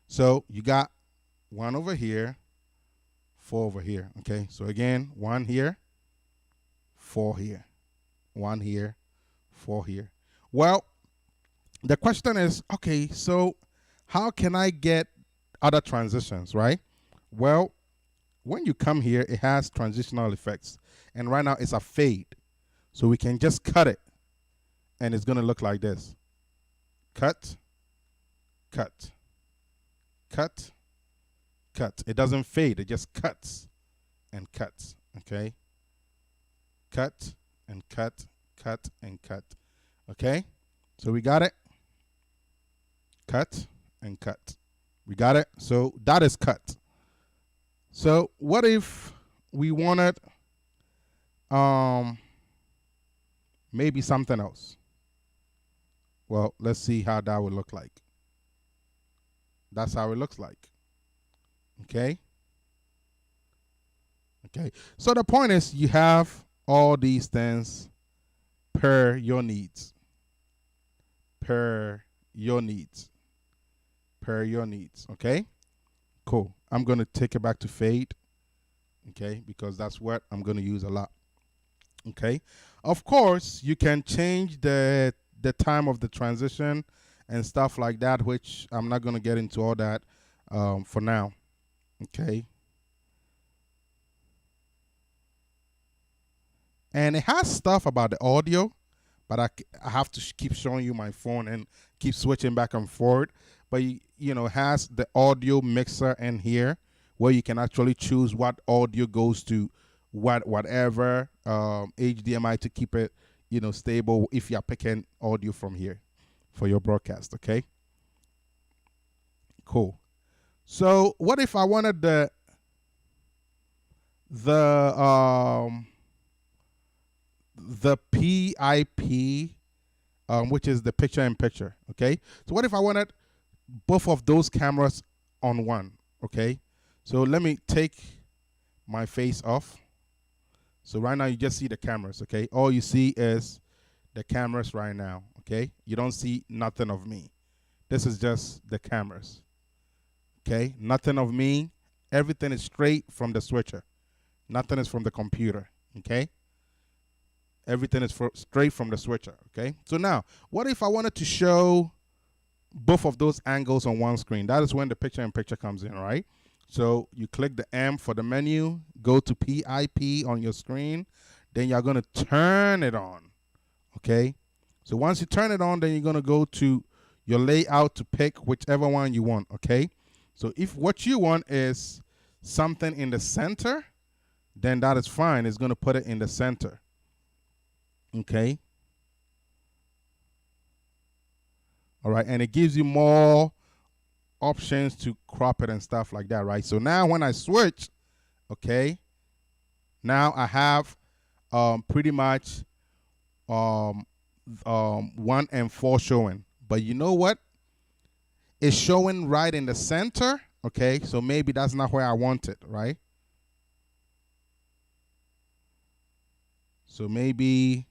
So you got 1 over here, 4 over here, okay? So again, 1 here, 4 here, 1 here, 4 here. Well, the question is, okay, so how can I get other transitions, right? Well, when you come here, it has transitional effects. And right now it's a fade. So we can just cut it. And it's going to look like this. Cut, cut, cut, cut. It doesn't fade. It just cuts and cuts, okay? Cut and cut, cut and cut, okay? So we got it. Cut and cut. We got it. So that is cut. So what if we wanted maybe something else? Well, let's see how that would look like. That's how it looks like. Okay? Okay. So the point is you have all these things per your needs. Per your needs. Per your needs. Okay. Cool. I'm going to take it back to fade. Okay. Because that's what I'm going to use a lot. Okay. Of course, you can change the time of the transition and stuff like that, which I'm not going to get into all that for now. Okay. And it has stuff about the audio, but I have to keep showing you my phone and keep switching back and forth. But you know, it has the audio mixer in here where you can actually choose what audio goes to whatever HDMI to keep it, you know, stable if you're picking audio from here for your broadcast. Okay, cool. So what if I wanted the the PIP, which is the picture in picture. Okay, so what if I wanted both of those cameras on one? Okay, so let me take my face off. So right now you just see the cameras. Okay, all you see is the cameras right now. Okay, you don't see nothing of me. This is just the cameras. Okay, nothing of me. Everything is straight from the switcher. Nothing is from the computer. Okay, everything is straight from the switcher. Okay, so now what if I wanted to show both of those angles on one screen? That is when the picture in picture comes in, right? So you click the M for the menu, go to PIP on your screen, then you're going to turn it on. Okay, so once you turn it on, then you're going to go to your layout to pick whichever one you want. Okay, so if what you want is something in the center, then that is fine. It's going to put it in the center. Okay. All right. And it gives you more options to crop it and stuff like that, right? So now when I switch, okay, now I have pretty much 1 and 4 showing. But you know what? It's showing right in the center. Okay. So maybe that's not where I want it, right? So maybe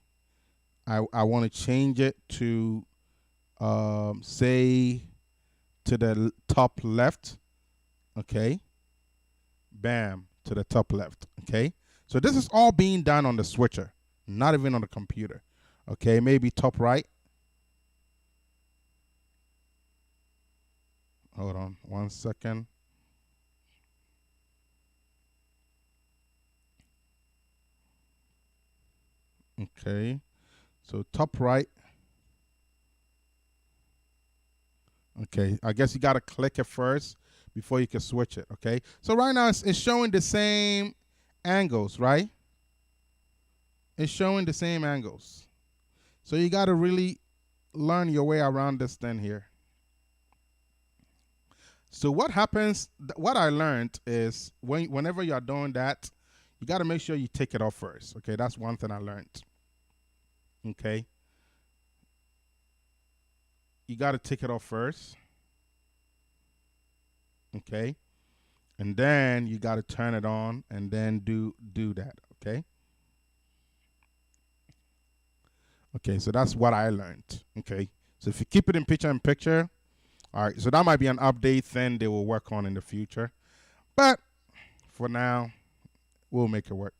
I want to change it to say to the top left. Okay, bam, to the top left. Okay, so this is all being done on the switcher, not even on the computer. Okay, maybe top right. Hold on 1 second. Okay, so top right. Okay, I guess you got to click it first before you can switch it. Okay, so right now it's showing the same angles, right? It's showing the same angles. So you got to really learn your way around this thing here. So what happens, what I learned is whenever you're doing that, you got to make sure you take it off first. Okay, that's one thing I learned. Okay, you got to take it off first. Okay, and then you got to turn it on and then do that. Okay. Okay, so that's what I learned. Okay, so if you keep it in picture, all right, so that might be an update thing they will work on in the future. But for now, we'll make it work.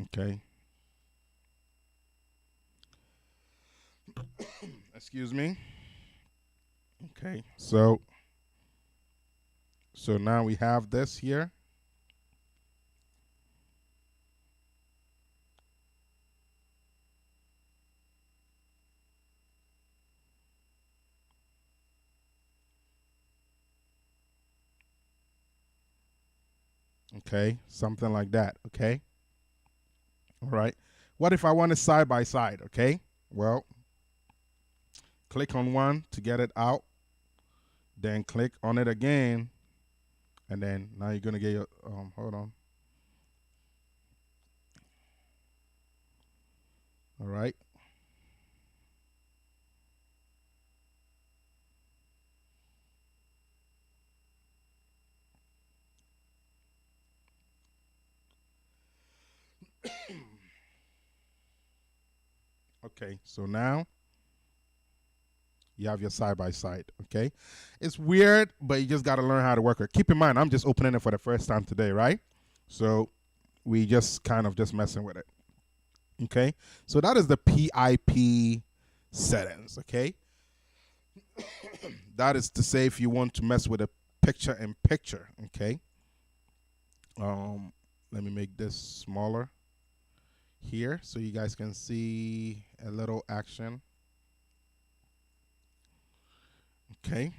Okay. Excuse me. Okay, so now we have this here. Okay, something like that. Okay. All right. What if I want it side by side? Okay. Well, click on one to get it out. Then click on it again. And then now you're going to get your, hold on. All right. Okay, so now you have your side by side. Okay, it's weird, but you just got to learn how to work it. Keep in mind, I'm just opening it for the first time today, right? So we just kind of just messing with it. Okay, so that is the PIP settings. Okay, that is to say if you want to mess with a picture in picture. Okay, um, let me make this smaller here so you guys can see a little action. Okay.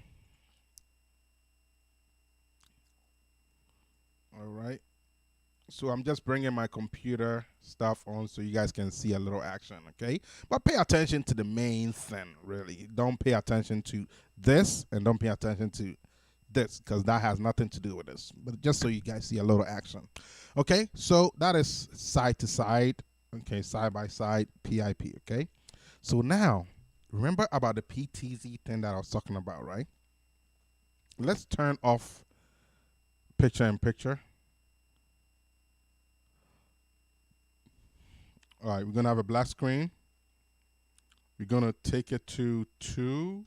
All right. So I'm just bringing my computer stuff on so you guys can see a little action, okay? But pay attention to the main thing, really. Don't pay attention to this and don't pay attention to this because that has nothing to do with this. But just so you guys see a little action. Okay? So that is side to side, okay? Side by side, PIP, okay? So now, remember about the PTZ thing that I was talking about, right? Let's turn off picture in picture. All right, we're going to have a black screen. We're going to take it to 2.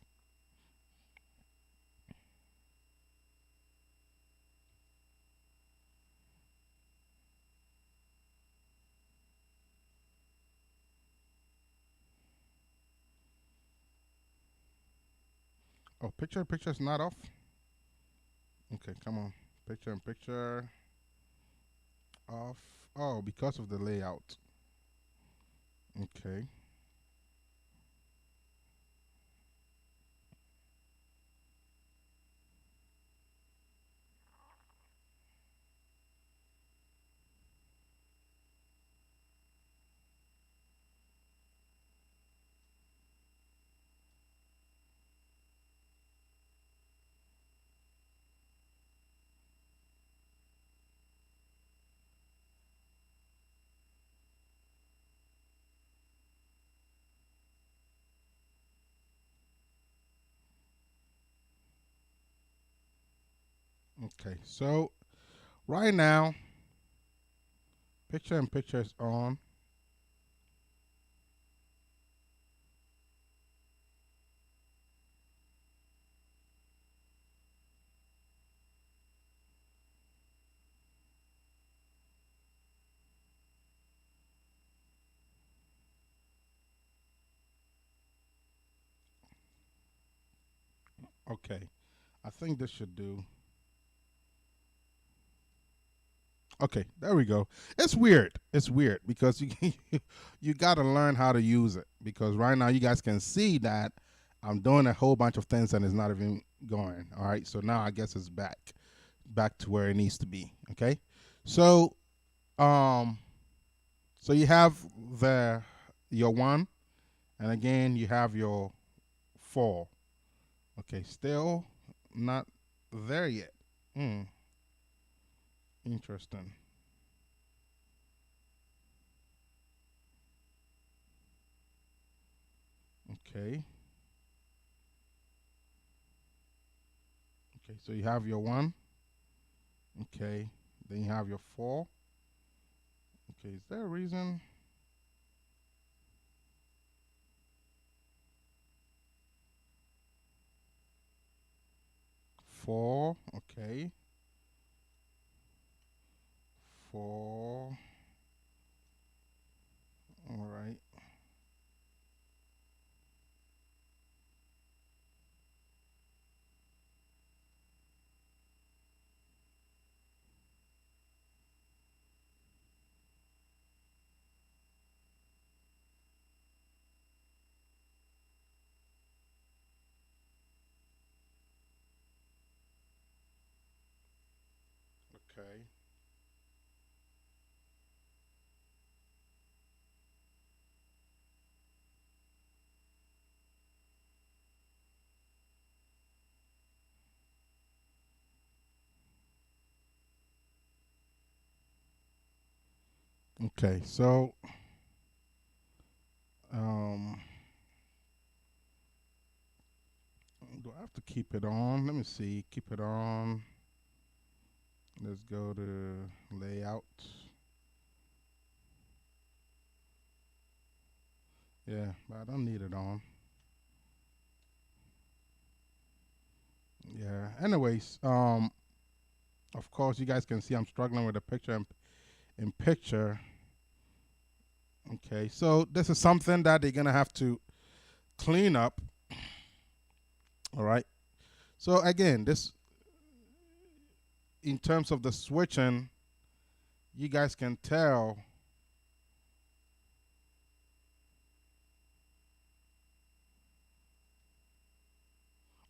Oh, picture in picture is not off? Okay, come on. Picture in picture off. Oh, because of the layout. Okay. Okay, so right now, picture in picture is on. Okay, I think this should do. Okay, there we go. It's weird. It's weird because you got to learn how to use it because right now you guys can see that I'm doing a whole bunch of things and it's not even going. All right, so now I guess it's back to where it needs to be. Okay, so um, so you have the your 1, and again you have your 4. Okay, still not there yet. Hmm, interesting. Okay. Okay, so you have your 1. Okay, then you have your 4. Okay, is there a reason? 4. Okay. 4. All right. Okay. Okay, so um, do I have to keep it on? Let me see. Keep it on. Let's go to layout. Yeah, but I don't need it on. Yeah. Anyways, of course you guys can see I'm struggling with the picture in picture. Okay, so this is something that they're gonna have to clean up. All right. So again, this in terms of the switching, you guys can tell.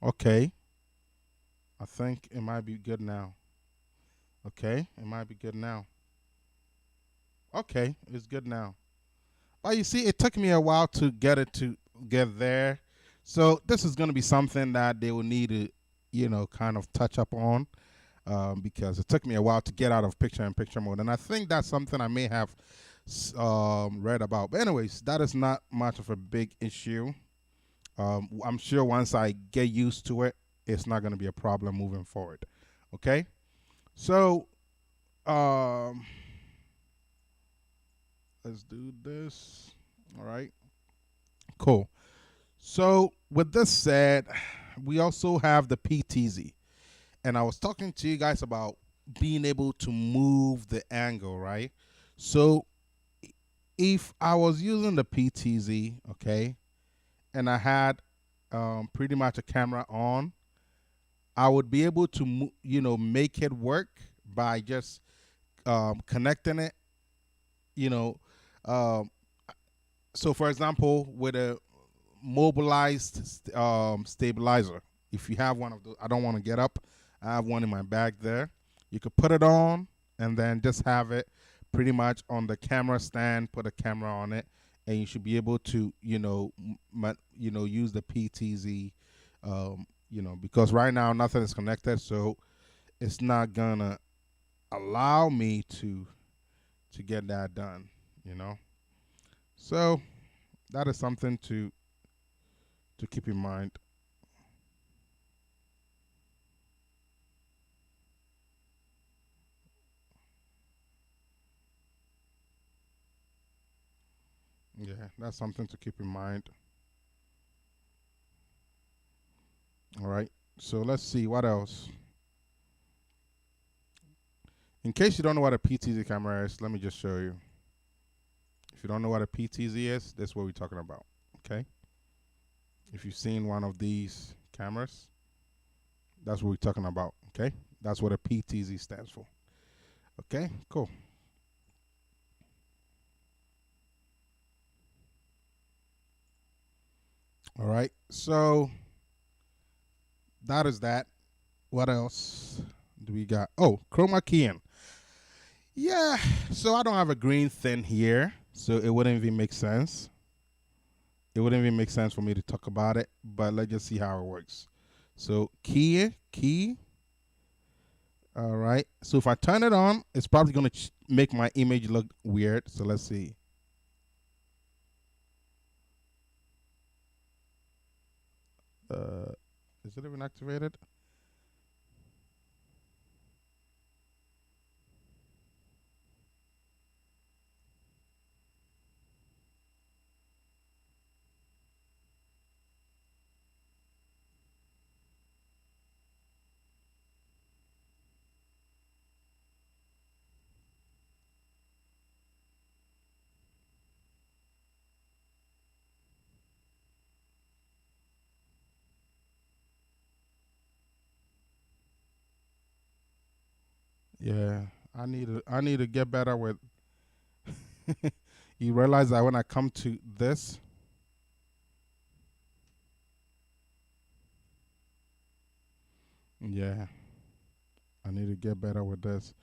Okay, I think it might be good now. Okay, it might be good now. Okay, it's good now. Well, you see, it took me a while to get it to get there. So this is going to be something that they will need to, kind of touch up on, because it took me a while to get out of picture-in-picture mode, and I think that's something I may have read about. But anyways, that is not much of a big issue. I'm sure once I get used to it, it's not going to be a problem moving forward. Okay, so um, let's do this. All right, cool. So with this said, we also have the PTZ, and I was talking to you guys about being able to move the angle, right? So if I was using the PTZ, okay, and I had pretty much a camera on, I would be able to, make it work by just connecting it, you know. Um, so, for example, with a mobilized stabilizer, if you have one of those, I don't want to get up. I have one in my bag there. You could put it on and then just have it pretty much on the camera stand. Put a camera on it, and you should be able to, use the PTZ. Because right now nothing is connected, so it's not gonna allow me to get that done. You know, so that is something to keep in mind. Yeah, that's something to keep in mind. All right. So let's see what else. In case you don't know what a PTZ camera is, let me just show you. If you don't know what a PTZ is, that's what we're talking about. Okay. If you've seen one of these cameras, that's what we're talking about. Okay. That's what a PTZ stands for. Okay. Cool. All right. So that is that. What else do we got? Oh, chroma keying. Yeah. So I don't have a green thin here, so it wouldn't even make sense. It wouldn't even make sense for me to talk about it, but let's just see how it works. So key. All right. So if I turn it on, it's probably going to make my image look weird. So let's see. Uh, is it even activated? Yeah. I need to get better with. You realize that when I come to this, yeah, I need to get better with this.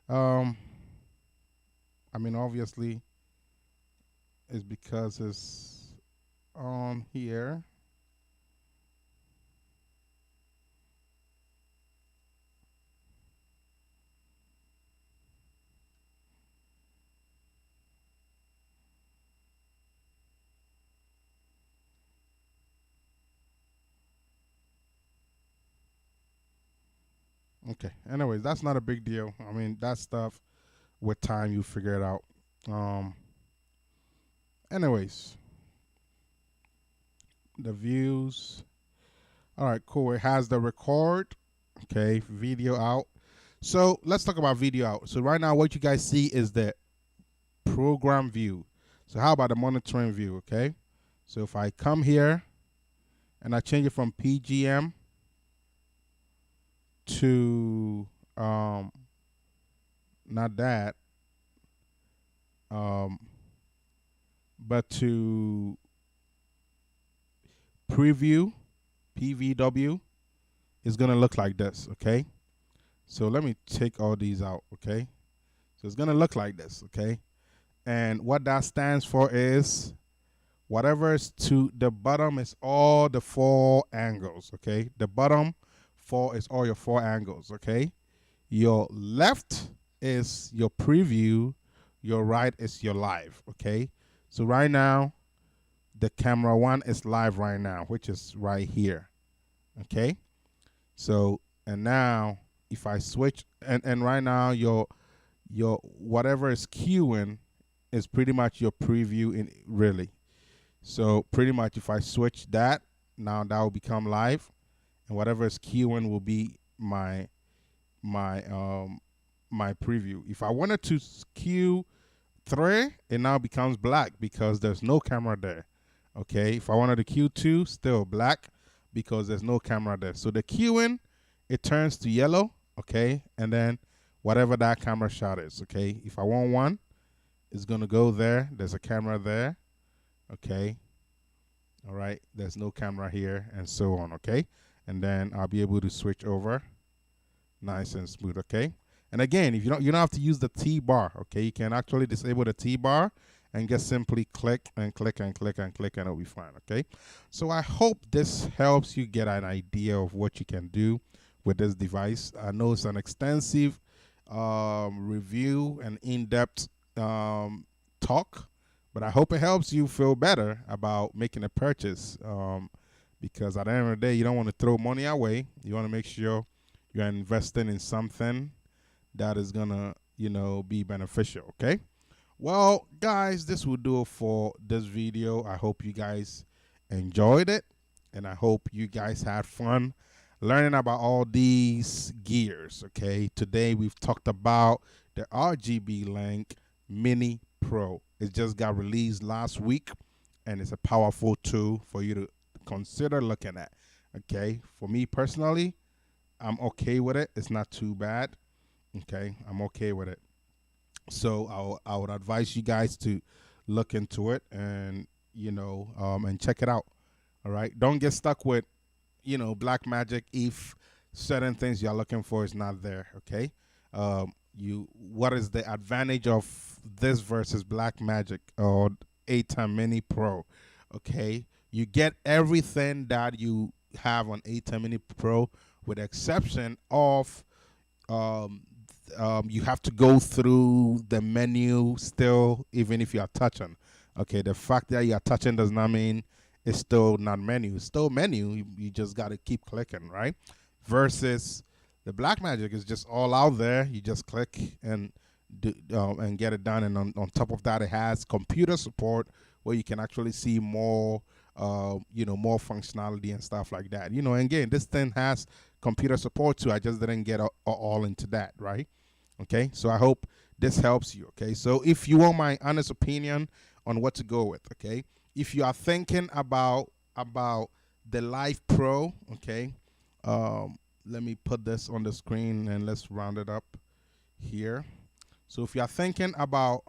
Um, I mean, obviously, it's because it's on here. Okay. Anyways, that's not a big deal. I mean, that stuff with time you figure it out. Um. Anyways, the views. All right, cool. It has the record. Okay, video out. So let's talk about video out. So right now, what you guys see is the program view. So how about the monitoring view? Okay, so if I come here and I change it from PGM to not that, but to preview, PVW, is gonna look like this. Okay, so let me take all these out. Okay, so it's gonna look like this. Okay, and what that stands for is whatever is to the bottom is all the 4 angles. Okay, the bottom 4 is all your 4 angles. Okay, your left is your preview, your right is your live. Okay, so right now the camera 1 is live right now, which is right here. Okay, so and now if I switch and right now your whatever is queuing is pretty much your preview in really. So pretty much if I switch that, now that will become live, and whatever is queuing will be my my preview. If I wanted to queue 3, it now becomes black because there's no camera there. Okay, if I wanted to queue 2, still black because there's no camera there. So the queuing, it turns to yellow. Okay, and then whatever that camera shot is. Okay, if I want 1, it's gonna go there. There's a camera there. Okay, all right, there's no camera here, and so on. Okay, and then I'll be able to switch over nice and smooth. Okay, and again, if you don't have to use the T bar. Okay, you can actually disable the T bar and just simply click and click and click and click, and it'll be fine. Okay, so I hope this helps you get an idea of what you can do with this device. I know it's an extensive review and in-depth talk, but I hope it helps you feel better about making a purchase, because at the end of the day, you don't want to throw money away. You want to make sure you're investing in something that is gonna, be beneficial. Okay, well guys, this will do it for this video. I hope you guys enjoyed it, and I hope you guys had fun learning about all these gears. Okay, today we've talked about the RGBlink Mini Pro. It just got released last week, and it's a powerful tool for you to consider looking at. Okay, for me personally, I'm okay with it. It's not too bad. Okay, I'm okay with it. So I would advise you guys to look into it and and check it out. All right, don't get stuck with black magic if certain things you're looking for is not there. Okay, what is the advantage of this versus black magic or ATEM Mini Pro? Okay, you get everything that you have on ATEM Mini Pro, with the exception of you have to go through the menu still, even if you are touching. Okay, the fact that you are touching does not mean it's still not menu. It's still menu. You just got to keep clicking, right? Versus the black magic is just all out there. You just click and and get it done. And on top of that, it has computer support where you can actually see more, more functionality and stuff like that. And again, this thing has computer support too. I just didn't get all into that, right? Okay, so I hope this helps you. Okay, so if you want my honest opinion on what to go with, okay, if you are thinking about the LivePro, okay, let me put this on the screen and let's round it up here. So if you are thinking about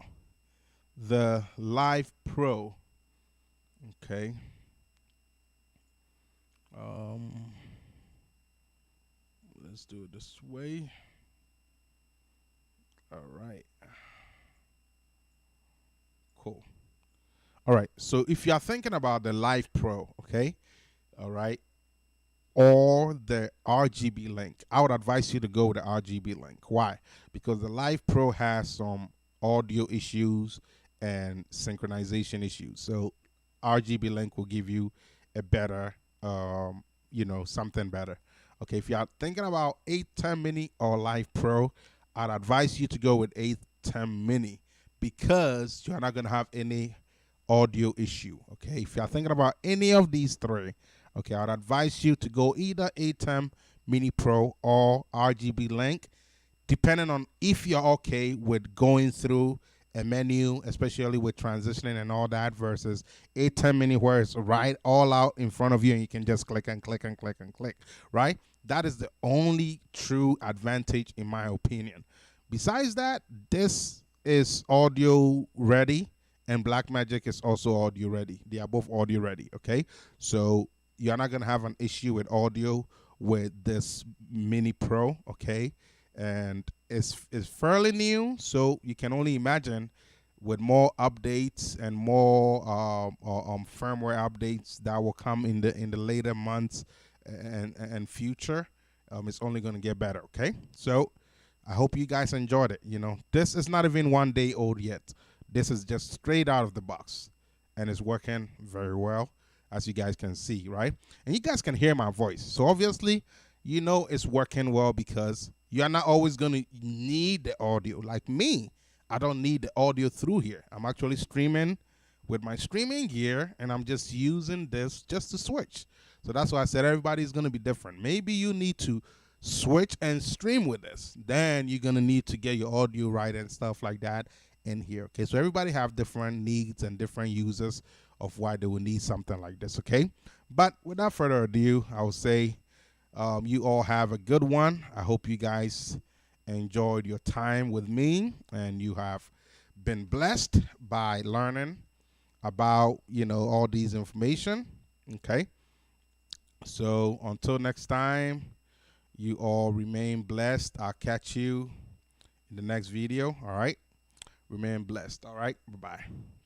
the LivePro, okay, let's do it this way. All right, cool. All right, so if you are thinking about the LivePro, okay, all right, or the RGBlink, I would advise you to go with the RGBlink. Why? Because the LivePro has some audio issues and synchronization issues. So RGBlink will give you a better, something better. Okay, if you are thinking about ATEM Mini or LivePro, I'd advise you to go with ATEM Mini because you're not going to have any audio issue. Okay, if you're thinking about any of these three, okay, I'd advise you to go either ATEM Mini Pro or RGBlink, depending on if you're okay with going through a menu, especially with transitioning and all that, versus ATEM Mini where it's right all out in front of you and you can just click and click and click and click, right? That is the only true advantage in my opinion. Besides that, this is audio ready and Blackmagic is also audio ready. They are both audio ready, okay? So you're not gonna have an issue with audio with this Mini Pro, okay? And it's fairly new, so you can only imagine with more updates and more firmware updates that will come in the later months and future. It's only going to get better. Okay, so I hope you guys enjoyed it. You know, this is not even 1 day old yet. This is just straight out of the box, and it's working very well, as you guys can see, right? And you guys can hear my voice, so obviously you know it's working well because you're not always going to need the audio. Like me, I don't need the audio through here. I'm actually streaming with my streaming gear, and I'm just using this just to switch. So that's why I said everybody's going to be different. Maybe you need to switch and stream with this. Then you're going to need to get your audio right and stuff like that in here. Okay, so everybody have different needs and different uses of why they will need something like this. Okay, but without further ado, I will say you all have a good one. I hope you guys enjoyed your time with me and you have been blessed by learning about, you know, all these information. Okay, so until next time, you all remain blessed. I'll catch you in the next video. All right, remain blessed. All right, bye-bye.